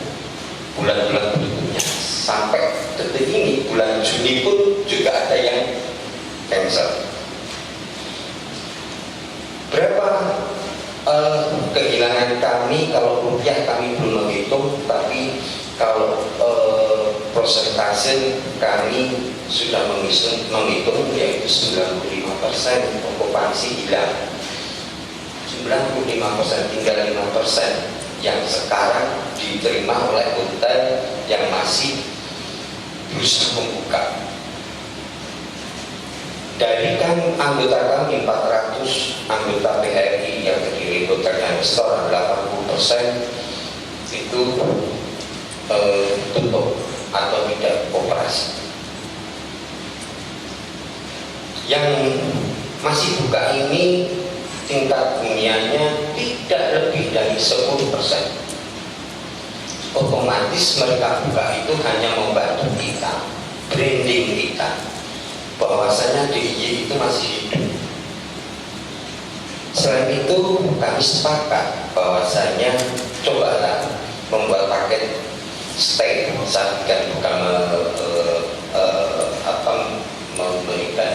S16: bulan-bulan berikutnya sampai detik ini, bulan Juni pun juga ada yang cancel. Berapa kehilangan kami, kalau rupiah kami belum menghitung, tapi kalau persentase kami sudah menghitung, yaitu 95% okupansi hilang. 95%, tinggal 5% yang sekarang diterima oleh hotel yang masih berusaha membuka. Dari kan anggota kami 400 anggota PHRI yang terdiri hotel dan restoran, 80% itu tutup atau tidak operasi. Yang masih buka ini tingkat huniannya tidak lebih dari 10%. Otomatis mereka buka itu hanya membantu kita, branding kita, bahwasanya DIY itu masih hidup. Selain itu kami sepakat bahwasanya cobalah membuat paket stay, saat kan bukan memberikan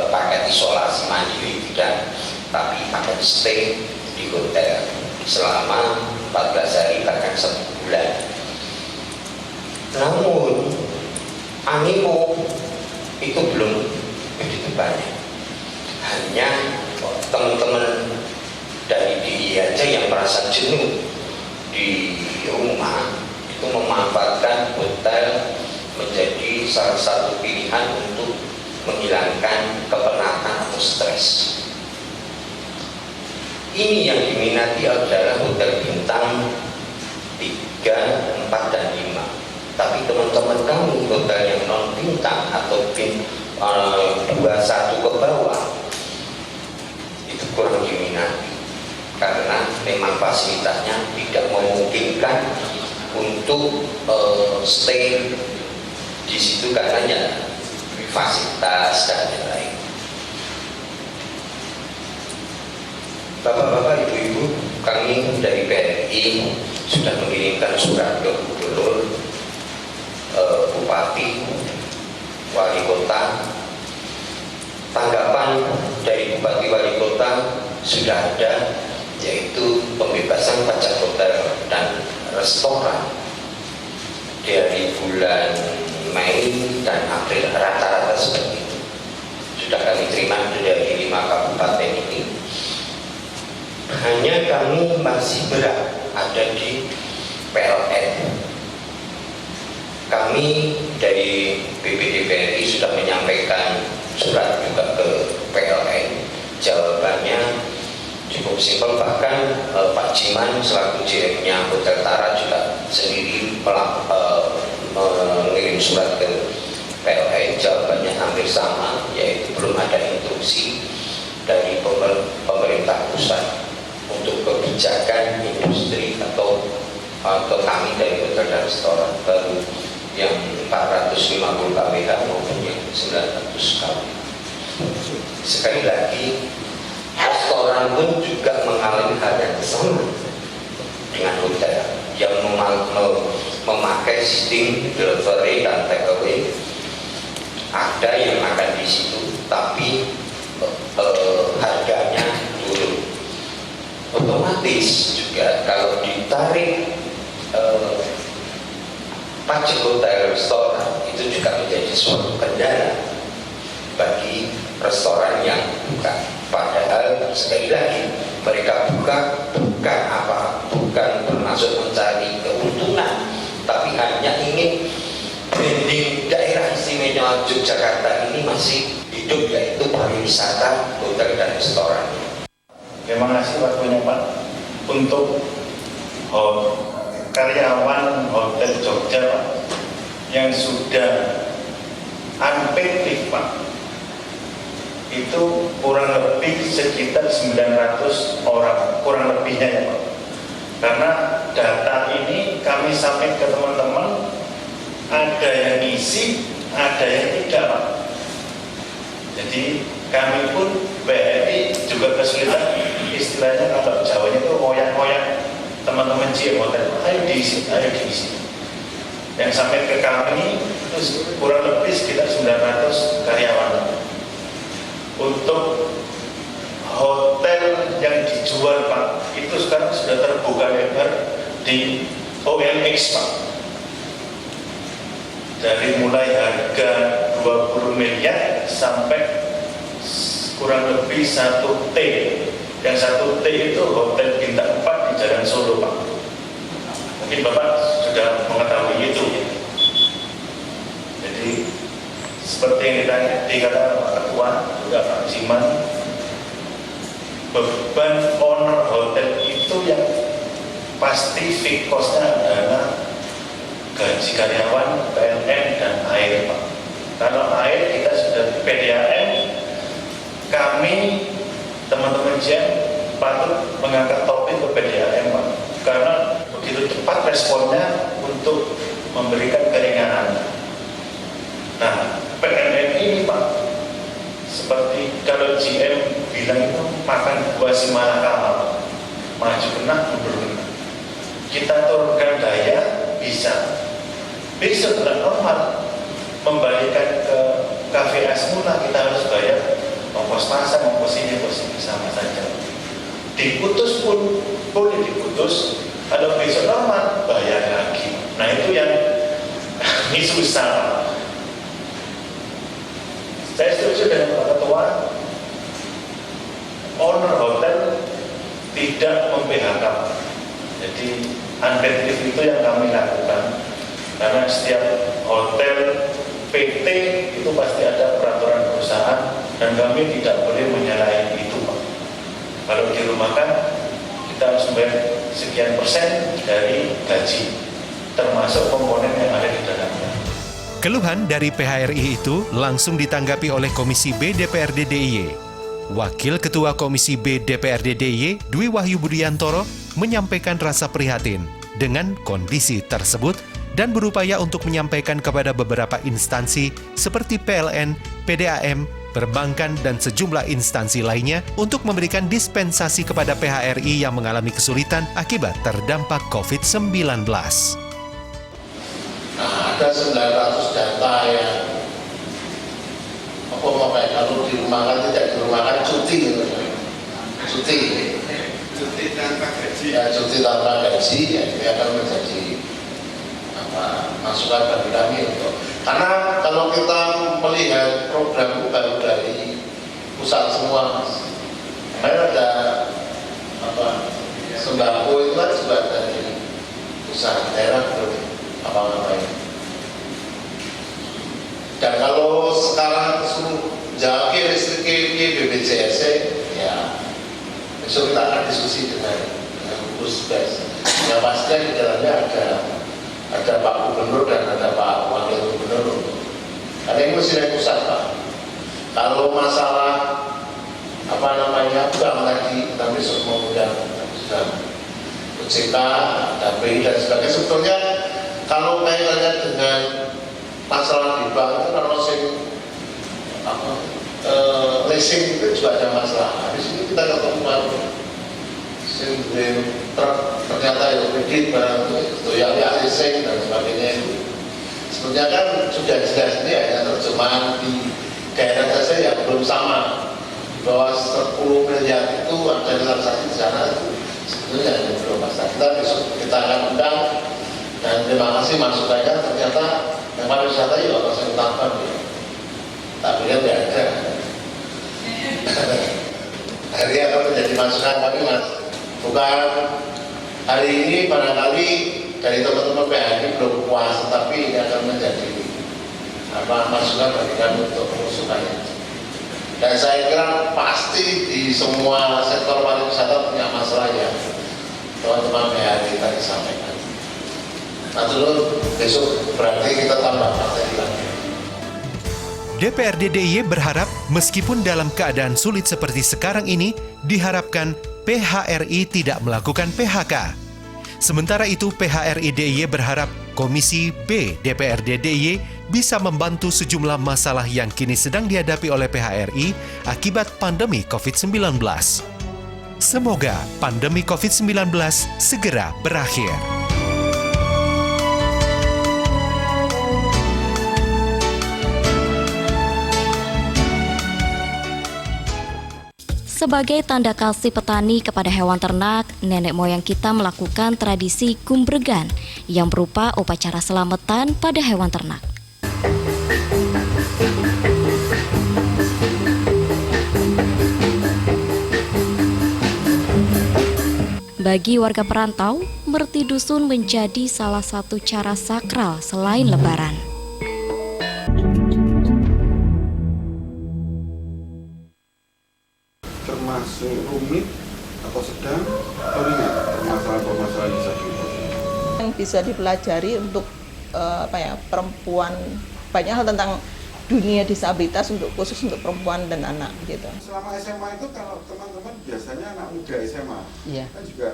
S16: paket isolasi mandiri tidak, tapi paket stay di hotel selama 14 hari bahkan 1 bulan. Namun animo itu belum begitu banyak. Hanya teman-teman dari DIY aja yang merasa jenuh di rumah itu memanfaatkan hotel menjadi salah satu pilihan untuk menghilangkan kepenatan atau stres. Ini yang diminati adalah hotel bintang 3, 4, dan 5. Tapi teman-teman kami hotel yang non bintang atau 21 ke bawah itu kurang diminati karena memang fasilitasnya tidak memungkinkan untuk stay di situ karena ya fasilitas dan lain-lain. Bapak-bapak, ibu-ibu, kami dari PRI sudah mengirimkan surat ke Gubernur, Bupati, Wali Kota. Tanggapan dari Bupati Wali Kota sudah ada, yaitu pembebasan pajak hotel dan restoran dari bulan Mei dan April, rata-rata seperti itu. Sudah kami terima dari 5 kabupaten ini. Hanya kami masih berat ada di PLN. Kami dari BPD PRI sudah menyampaikan surat juga ke PLN. Jawabannya cukup simpel, bahkan Pak Jiman selaku GM-nya Hotel Tara juga sendiri mengirim surat ke PLN. Jawabannya hampir sama, yaitu belum ada instruksi dari pemerintah pusat untuk kebijakan industri atau kami dari hotel dan restoran, baru yang 450 kWh maupun yang 900 kWh. Sekali lagi, restoran pun juga mengalami hal yang sama dengan hotel yang memakai sistem delivery dan take away. Ada yang makan di situ, tapi harganya turun. Otomatis juga kalau ditarik pajak hotel restoran itu juga menjadi suatu kendala bagi restoran yang buka. Padahal sekali lagi mereka buka bukan bermaksud mencari keuntungan, tapi hanya ingin branding daerah istimewa Yogyakarta ini masih hidup, yaitu pariwisata hotel dan restoran.
S17: Terima kasih waktunya Pak. Untuk karyawan Hotel Jogja Pak, yang sudah unpaid Pak, itu kurang lebih sekitar 900 orang, kurang lebihnya ya Pak. Karena data ini kami sampaikan ke teman-teman, ada yang isi, ada yang tidak Pak. Jadi kami pun BRI juga kesulitan, istilahnya kalau Jawanya itu ngoyak-ngoyak teman-teman GM Hotel, ayo diisi. Yang sampai ke kami itu kurang lebih sekitar 900 karyawan. Untuk hotel yang dijual Pak, itu sekarang sudah terbuka lebar di OLX Pak. Dari mulai harga 20 miliar sampai kurang lebih 1 T. Yang 1 T itu Hotel Bintang 4 di Jalan Solo Pak. Mungkin Bapak sudah mengetahui itu. Jadi seperti yang dikatakan Pak Ketua juga Pak Jiman, beban owner hotel itu yang pasti fixed cost-nya adalah gaji karyawan, PLN, dan air Pak. Kalau air kita sudah di PDAM, kami teman-teman GM patut mengangkat topik ke PDAM Pak, karena begitu cepat responnya untuk memberikan keringanan. Nah, PLN ini Pak, seperti kalau GM bilang itu makan buah si malakama, maju kena, mundur kena. Kita turunkan daya bisa. Besok bulan normal membalikan ke KVA semula, kita harus bayar ongkos pasang, ongkos ini sama saja. Diputus pun boleh diputus, kalau besok normal bayar lagi. Nah itu yang ini susah. Saya setuju dengan Pak Ketua, owner hotel tidak mem-PHK. Jadi unpaid leave itu yang kami lakukan. Karena setiap hotel, PT itu pasti ada peraturan perusahaan dan kami tidak boleh menyalahi itu, Pak. Kalau dirumahkan, kita harus membayar sekian persen dari gaji, termasuk komponen yang ada di dalamnya.
S1: Keluhan dari PHRI itu langsung ditanggapi oleh Komisi B DPRD DIY. Wakil Ketua Komisi B DPRD DIY, Dwi Wahyu Budiantoro, menyampaikan rasa prihatin dengan kondisi tersebut dan berupaya untuk menyampaikan kepada beberapa instansi seperti PLN, PDAM, perbankan, dan sejumlah instansi lainnya untuk memberikan dispensasi kepada PHRI yang mengalami kesulitan akibat terdampak COVID-19.
S18: Nah, ada 900 data yang kalau dirumahkan tidak dirumahkan cuti tanpa gaji ya, cuti tanpa gaji ya, ini akan menjadi masukan bagi kami untuk, karena kalau kita melihat program itu baru dari pusat semua, kemarin ada sembako itu kan juga dari pusat, daerah belum apa-apain. Dan kalau sekarang suruh jaki listrik BPJS ya besok kita akan diskusi dengan Pusbes. Yang pasti di dalamnya ada Pak Gubernur dan ada Pak Wakil Gubernur. Karena ini mesti dari pusat, Pak. Kalau masalah bank tadi kita besok mengundang OJK, KPI dan sebagainya. Sebetulnya kalau kaitannya dengan masalah di bank itu kalau leasing itu juga ada masalah. Di sini kita ketemu ternyata ya kredit barang itu yang leasing dan sebagainya itu sebenarnya kan sudah jelas ini hanya terjemahan di daerah saja yang belum sama, bahwa 10 miliar itu ada transaksi di sana itu sebetulnya yang belum pasti. Kita besok kita akan undang dan terima kasih masukannya. Ternyata yang pariwisata ya orang saya tambah ya, tapi kan tidak ada. Hari ini akan menjadi masukan kami, Mas. Bukan hari ini barangkali dari teman-teman PHRI belum puas, tapi ini akan menjadi masukan bagi kami untuk pengusutannya. Dan saya kira pasti di semua sektor pariwisata punya masalah yang teman-teman PHRI tadi sampaikan. Nah dulu besok berarti kita tambah materi lagi.
S1: DPRD DIY berharap meskipun dalam keadaan sulit seperti sekarang ini, diharapkan PHRI tidak melakukan PHK. Sementara itu, PHRI DIY berharap Komisi B DPRD DIY bisa membantu sejumlah masalah yang kini sedang dihadapi oleh PHRI akibat pandemi COVID-19. Semoga pandemi COVID-19 segera berakhir.
S12: Sebagai tanda kasih petani kepada hewan ternak, nenek moyang kita melakukan tradisi kumbregan yang berupa upacara selamatan pada hewan ternak. Bagi warga perantau, merti dusun menjadi salah satu cara sakral selain Lebaran.
S6: Termasuk rumit atau sedang atau ringan permasalahan disabilitas
S11: yang bisa dipelajari untuk perempuan, banyak hal tentang dunia disabilitas khusus untuk perempuan dan anak gitu.
S6: Selama SMA itu kalau teman-teman biasanya anak muda SMA kan juga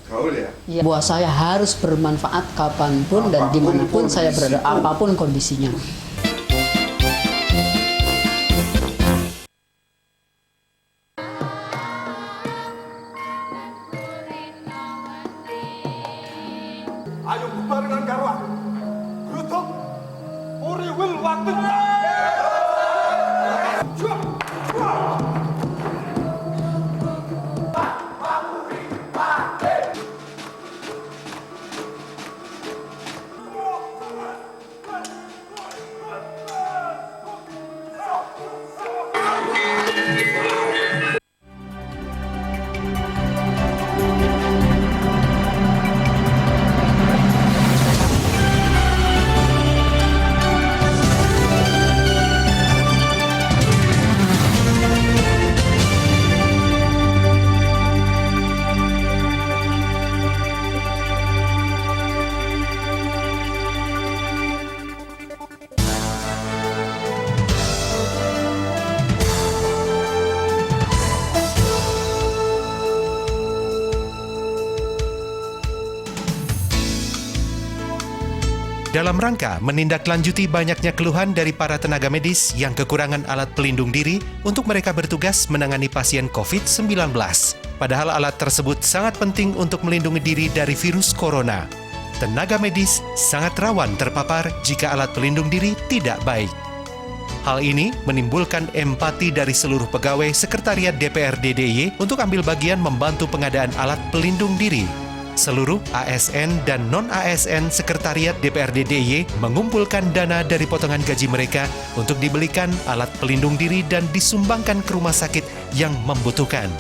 S6: gaul ya?
S19: Ya, buat saya harus bermanfaat kapanpun dan dimanapun saya berada, apapun kondisinya.
S20: Ayo bubarkan garwa, gerutuk, uri wil waktu.
S1: Dalam rangka menindaklanjuti banyaknya keluhan dari para tenaga medis yang kekurangan alat pelindung diri untuk mereka bertugas menangani pasien COVID-19. Padahal alat tersebut sangat penting untuk melindungi diri dari virus corona. Tenaga medis sangat rawan terpapar jika alat pelindung diri tidak baik. Hal ini menimbulkan empati dari seluruh pegawai Sekretariat DPRD DIY untuk ambil bagian membantu pengadaan alat pelindung diri. Seluruh ASN dan non-ASN Sekretariat DPRD DIY mengumpulkan dana dari potongan gaji mereka untuk dibelikan alat pelindung diri dan disumbangkan ke rumah sakit yang membutuhkan.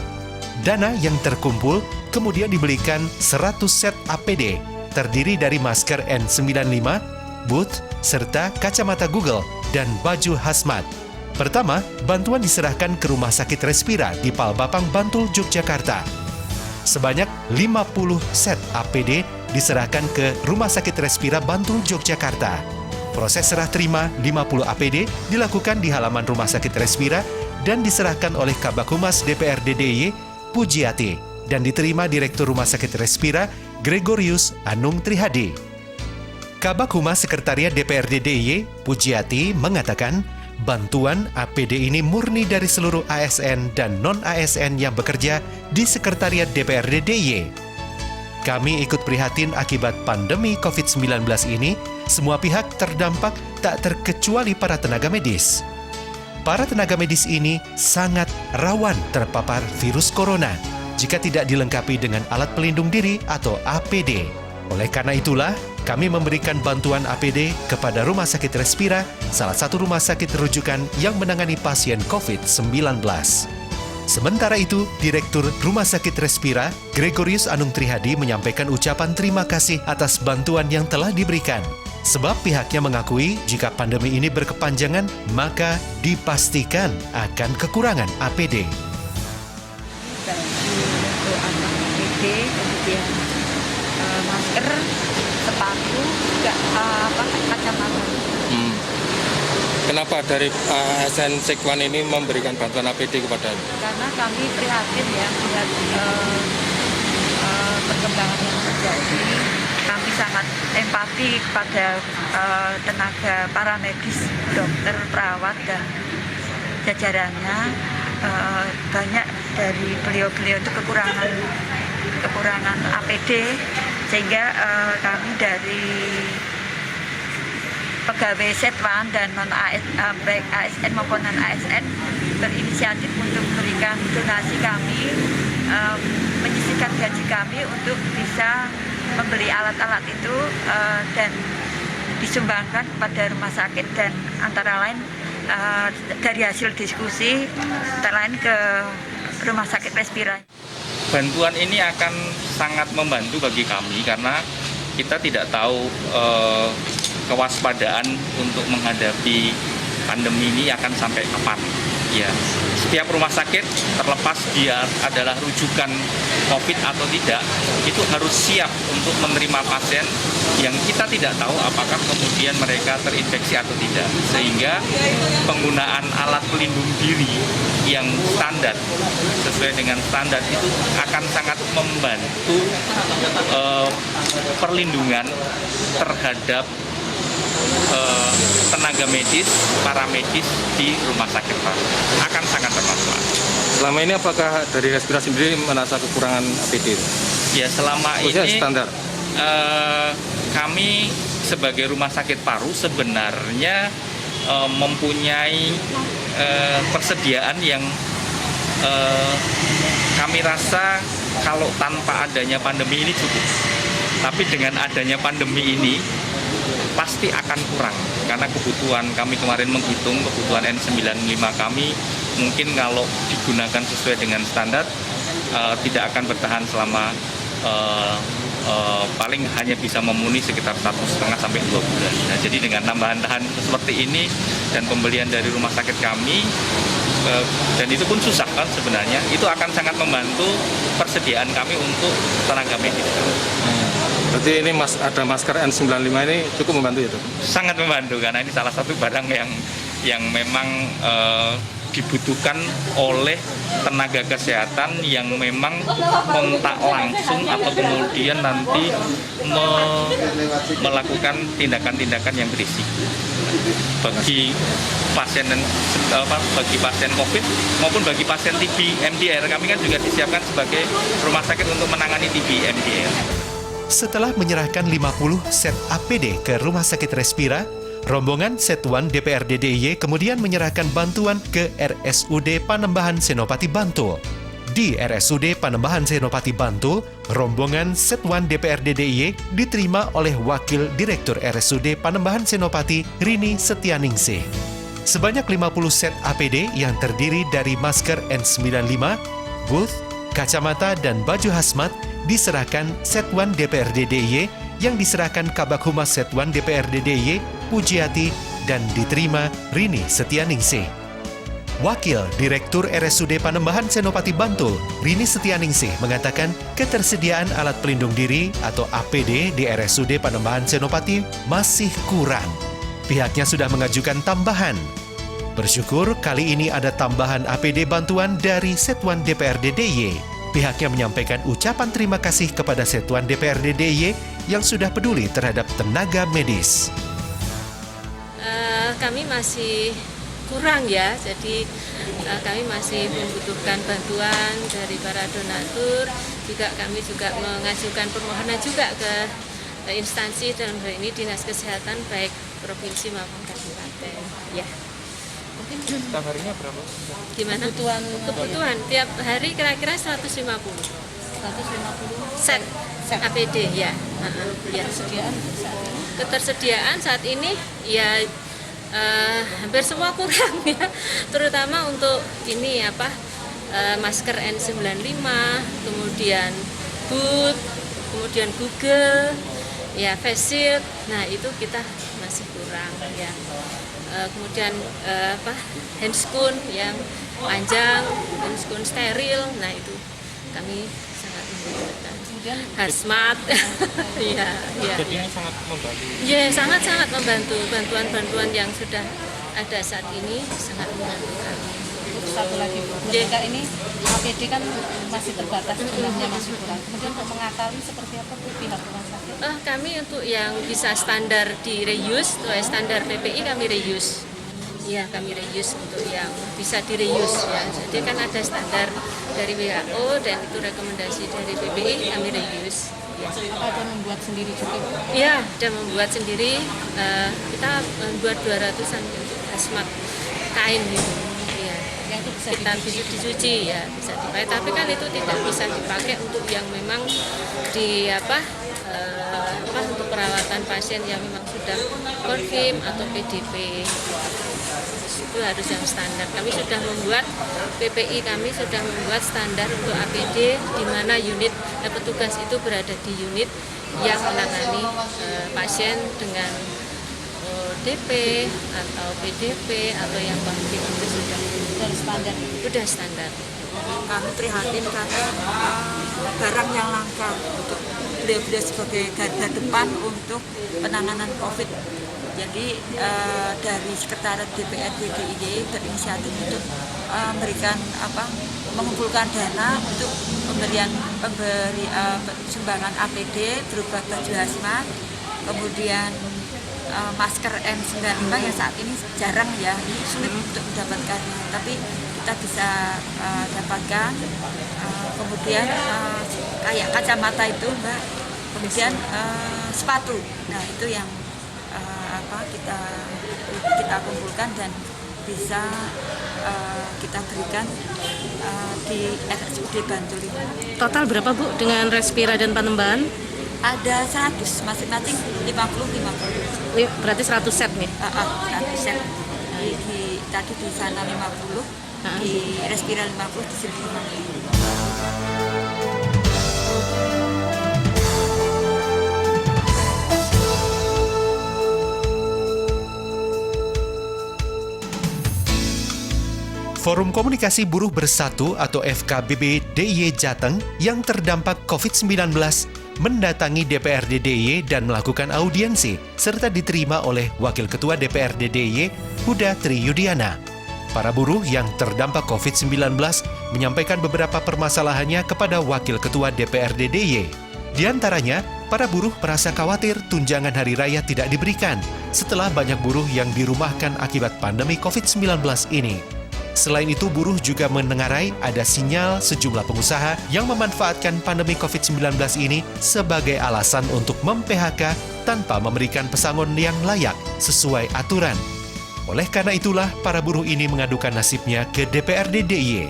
S1: Dana yang terkumpul kemudian dibelikan 100 set APD, terdiri dari masker N95, boot, serta kacamata Google dan baju hazmat. Pertama, bantuan diserahkan ke Rumah Sakit Respira di Palbapang, Bantul, Yogyakarta. Sebanyak 50 set APD diserahkan ke Rumah Sakit Respira Bantul, Yogyakarta. Proses serah terima 50 APD dilakukan di halaman Rumah Sakit Respira dan diserahkan oleh Kabag Humas DPRD DIY, Pujiati, dan diterima Direktur Rumah Sakit Respira, Gregorius Anung Trihadi. Kabag Humas Sekretariat DPRD DIY, Pujiati, mengatakan bantuan APD ini murni dari seluruh ASN dan non-ASN yang bekerja di Sekretariat DPRD DIY. Kami ikut prihatin akibat pandemi COVID-19 ini, semua pihak terdampak tak terkecuali para tenaga medis. Para tenaga medis ini sangat rawan terpapar virus corona jika tidak dilengkapi dengan alat pelindung diri atau APD. Oleh karena itulah, kami memberikan bantuan APD kepada Rumah Sakit Respira, salah satu rumah sakit rujukan yang menangani pasien COVID-19. Sementara itu, Direktur Rumah Sakit Respira, Gregorius Anung Trihadi, menyampaikan ucapan terima kasih atas bantuan yang telah diberikan. Sebab pihaknya mengakui jika pandemi ini berkepanjangan, maka dipastikan akan kekurangan APD.
S21: Untuk anak APD, kemudian masker, sepatu, juga kacamata.
S6: Kenapa dari ASN Sekwan ini memberikan bantuan APD kepada Anda?
S21: Karena kami prihatin ya melihat perkembangan yang terjadi. Kami sangat empati kepada tenaga para medis, dokter, perawat, dan jajarannya. Banyak dari beliau-beliau itu kekurangan APD, sehingga kami dari pegawai Setwan dan baik ASN maupun non-ASN berinisiatif untuk memberikan donasi kami, menyisihkan gaji kami untuk bisa membeli alat-alat itu dan disumbangkan kepada rumah sakit, dan antara lain dari hasil diskusi antara lain ke Rumah Sakit Respira.
S22: Bantuan ini akan sangat membantu bagi kami karena kita tidak tahu kewaspadaan untuk menghadapi pandemi ini akan sampai kapan. Ya, setiap rumah sakit terlepas dia adalah rujukan COVID atau tidak, itu harus siap untuk menerima pasien yang kita tidak tahu apakah kemudian mereka terinfeksi atau tidak. Sehingga penggunaan alat pelindung diri yang standar, sesuai dengan standar itu akan sangat membantu perlindungan terhadap tenaga medis, para medis di rumah sakit akan sangat bermanfaat.
S6: Selama ini apakah dari Respira sendiri merasa kekurangan APD?
S22: Ya, selama ini
S6: standar.
S22: Kami sebagai rumah sakit paru sebenarnya mempunyai persediaan yang kami rasa kalau tanpa adanya pandemi ini cukup. Tapi dengan adanya pandemi ini pasti akan kurang, karena kebutuhan kami kemarin menghitung kebutuhan N95 kami mungkin kalau digunakan sesuai dengan standar tidak akan bertahan selama paling hanya bisa memenuhi sekitar 1,5 sampai 2 bulan. Nah, jadi dengan tambahan seperti ini dan pembelian dari rumah sakit kami, dan itu pun susah kan sebenarnya, itu akan sangat membantu persediaan kami untuk tenaga medis.
S6: Berarti ini ada masker N95 ini cukup membantu itu?
S22: Sangat membantu karena ini salah satu barang yang memang dibutuhkan oleh tenaga kesehatan yang memang kontak langsung atau kemudian nanti melakukan tindakan-tindakan yang berisiko bagi pasien bagi pasien COVID maupun bagi pasien TB MDR. Kami kan juga disiapkan sebagai rumah sakit untuk menangani TB MDR.
S1: Setelah menyerahkan 50 set APD ke Rumah Sakit Respira, rombongan Satuan DPRD DIY kemudian menyerahkan bantuan ke RSUD Panembahan Senopati Bantul. Di RSUD Panembahan Senopati Bantul, rombongan Satuan DPRD DIY diterima oleh Wakil Direktur RSUD Panembahan Senopati Rini Setianingsih. Sebanyak 50 set APD yang terdiri dari masker N95, booth, kacamata, dan baju hazmat diserahkan Satuan DPRD DIY yang diserahkan Kabag Humas Satuan DPRD DIY Pujiati dan diterima Rini Setianingsih. Wakil Direktur RSUD Panembahan Senopati Bantul, Rini Setianingsih mengatakan ketersediaan alat pelindung diri atau APD di RSUD Panembahan Senopati masih kurang. Pihaknya sudah mengajukan tambahan. Bersyukur kali ini ada tambahan APD bantuan dari Satuan DPRD DIY. Pihaknya menyampaikan ucapan terima kasih kepada Satuan DPRD DIY yang sudah peduli terhadap tenaga medis.
S2: Kami masih kurang ya, jadi kami masih membutuhkan bantuan dari para donatur. Juga kami juga mengajukan permohonan juga ke instansi dalam hal ini Dinas Kesehatan baik provinsi maupun kabupaten. Ya. Mungkin
S3: setiap harinya berapa?
S2: Gimana? Kebutuhan tiap hari kira-kira 150 set APD ya. Ya. Ketersediaan saat ini ya hampir semua kurang ya, terutama untuk ini masker N95, kemudian boot, kemudian Google, ya face shield. Nah itu kita masih kurang ya. Kemudian handscoon yang panjang, handscoon steril. Nah itu kami sangat membutuhkan. Hazmat, iya.
S3: Jadi ini sangat membantu.
S2: Iya, sangat membantu. Bantuan-bantuan yang sudah ada saat ini sangat membantu kami.
S23: Satu lagi, Bu. Jika ini APD kan masih terbatas, jumlahnya masih kurang. Kemudian untuk mengakali seperti apa Bu pihak rumah sakit?
S2: Kami untuk yang bisa standar di reuse, standar PPI kami reuse. Iya, kami reuse untuk yang bisa direuse ya. Jadi kan ada standar dari WHO dan itu rekomendasi dari PPI, kami reuse. Ya.
S23: Apa ada membuat sendiri juga?
S2: Iya, ada membuat sendiri. Kita membuat 200-an hazmat kain gitu. Ya.
S23: Yang itu bisa
S2: kita bisa dicuci ya, bisa dipakai. Tapi kan itu tidak bisa dipakai untuk yang memang di untuk perawatan pasien yang memang sudah confirm atau PDP. Itu harus yang standar. Kami sudah membuat, PPI kami sudah membuat standar untuk APD di mana unit petugas itu berada di unit yang menangani pasien dengan DP atau PDP atau yang konflik itu sudah standar. Sudah standar.
S21: Kami prihatin karena barang yang langka untuk beliau-beliau sebagai garda depan untuk penanganan COVID. Jadi dari Sekretariat DPRD DIY berinisiatif untuk memberikan mengumpulkan dana untuk sumbangan APD berupa baju hazmat, kemudian masker N95 yang saat ini jarang ya, sulit untuk mendapatkannya, tapi kita bisa dapatkan. Kemudian kayak kacamata itu Mbak, kemudian sepatu. Nah itu yang kita kumpulkan dan bisa kita berikan di RSUD Bantul ini.
S23: Total berapa Bu dengan Respira dan Panembahan?
S21: Ada 100, masing-masing 50.
S23: Berarti 100 set nih?
S21: 100 set. Tadi di sana 50, di Respira 50, di sini 50.
S1: Forum Komunikasi Buruh Bersatu atau FKBB DIY Jateng yang terdampak COVID-19 mendatangi DPRD DIY dan melakukan audiensi serta diterima oleh Wakil Ketua DPRD DIY Huda Triyudiana. Para buruh yang terdampak COVID-19 menyampaikan beberapa permasalahannya kepada Wakil Ketua DPRD DIY. Di antaranya, para buruh merasa khawatir tunjangan hari raya tidak diberikan setelah banyak buruh yang dirumahkan akibat pandemi COVID-19 ini. Selain itu, buruh juga menengarai ada sinyal sejumlah pengusaha yang memanfaatkan pandemi COVID-19 ini sebagai alasan untuk mem-PHK tanpa memberikan pesangon yang layak sesuai aturan. Oleh karena itulah, para buruh ini mengadukan nasibnya ke DPRD DIY.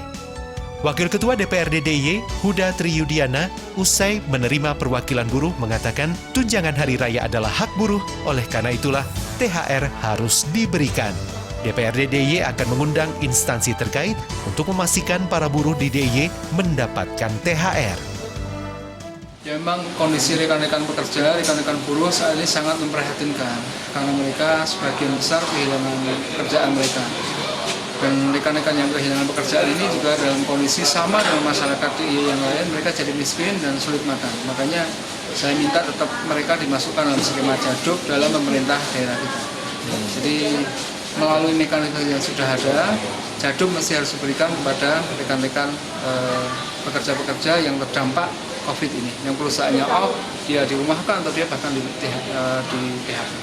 S1: Wakil Ketua DPRD DIY, Huda Triyudiana, usai menerima perwakilan buruh mengatakan tunjangan hari raya adalah hak buruh, oleh karena itulah THR harus diberikan. DPRD DIY akan mengundang instansi terkait untuk memastikan para buruh di DIY mendapatkan THR.
S4: Ya, memang kondisi rekan-rekan pekerja, rekan-rekan buruh saat ini sangat memprihatinkan karena mereka sebagian besar kehilangan pekerjaan mereka. Dan rekan-rekan yang kehilangan pekerjaan ini juga dalam kondisi sama dengan masyarakat DIY yang lain, mereka jadi miskin dan sulit makan. Makanya saya minta tetap mereka dimasukkan dalam skema jaduk dalam pemerintah daerah kita. Jadi melalui mekanisme yang sudah ada, jaduk mesti harus diberikan kepada rekan-rekan pekerja-pekerja yang terdampak COVID ini, yang perusahaannya off, dia dirumahkan atau dia bahkan di PHK.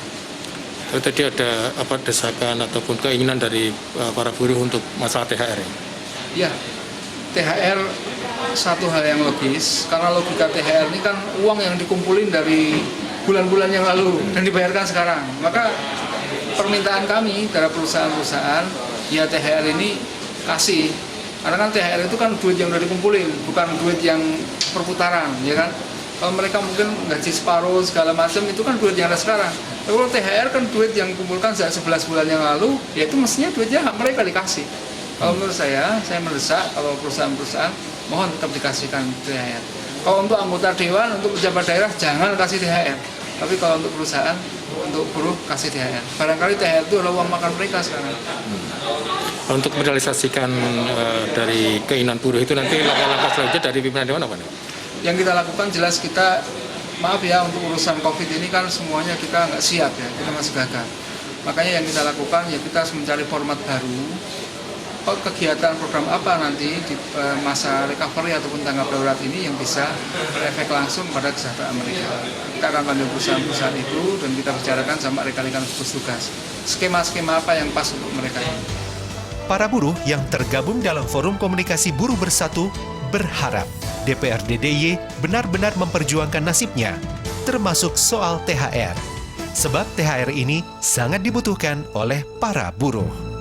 S3: Tadi ada desakan ataupun keinginan dari para buruh untuk masalah THR?
S4: Ya, THR satu hal yang logis, karena logika THR ini kan uang yang dikumpulin dari bulan-bulan yang lalu dan dibayarkan sekarang. Maka permintaan kami dari perusahaan-perusahaan, ya THR ini kasih. Karena kan THR itu kan duit yang udah dikumpulin, bukan duit yang perputaran, ya kan? Kalau mereka mungkin gaji separuh segala macam itu kan duit yang ada sekarang. Tapi kalau THR kan duit yang dikumpulkan sejak 11 bulan yang lalu, ya itu mestinya duitnya hak mereka dikasih. Kalau menurut saya mendesak kalau perusahaan-perusahaan mohon tetap dikasihkan THR. Kalau untuk anggota dewan, untuk pejabat daerah jangan kasih THR. Tapi kalau untuk perusahaan, untuk buruh kasih THR. Barangkali THR itu adalah uang makan mereka sekarang.
S3: Untuk merealisasikan dari keinginan buruh itu nanti langkah-langkah selanjutnya dari pimpinan dewan apa nih?
S4: Yang kita lakukan jelas kita, maaf ya untuk urusan COVID ini kan semuanya kita nggak siap ya, kita masih gagal. Makanya yang kita lakukan ya kita harus mencari format baru, kegiatan program apa nanti di masa recovery ataupun tanggap darurat ini yang bisa berefek langsung pada kesejahteraan mereka. Kita akan panggil perusahaan-perusahaan itu dan kita bicarakan sama rekan-rekan gugus tugas. Skema-skema apa yang pas untuk mereka ini.
S1: Para buruh yang tergabung dalam Forum Komunikasi Buruh Bersatu berharap DPRD DIY benar-benar memperjuangkan nasibnya, termasuk soal THR. Sebab THR ini sangat dibutuhkan oleh para buruh.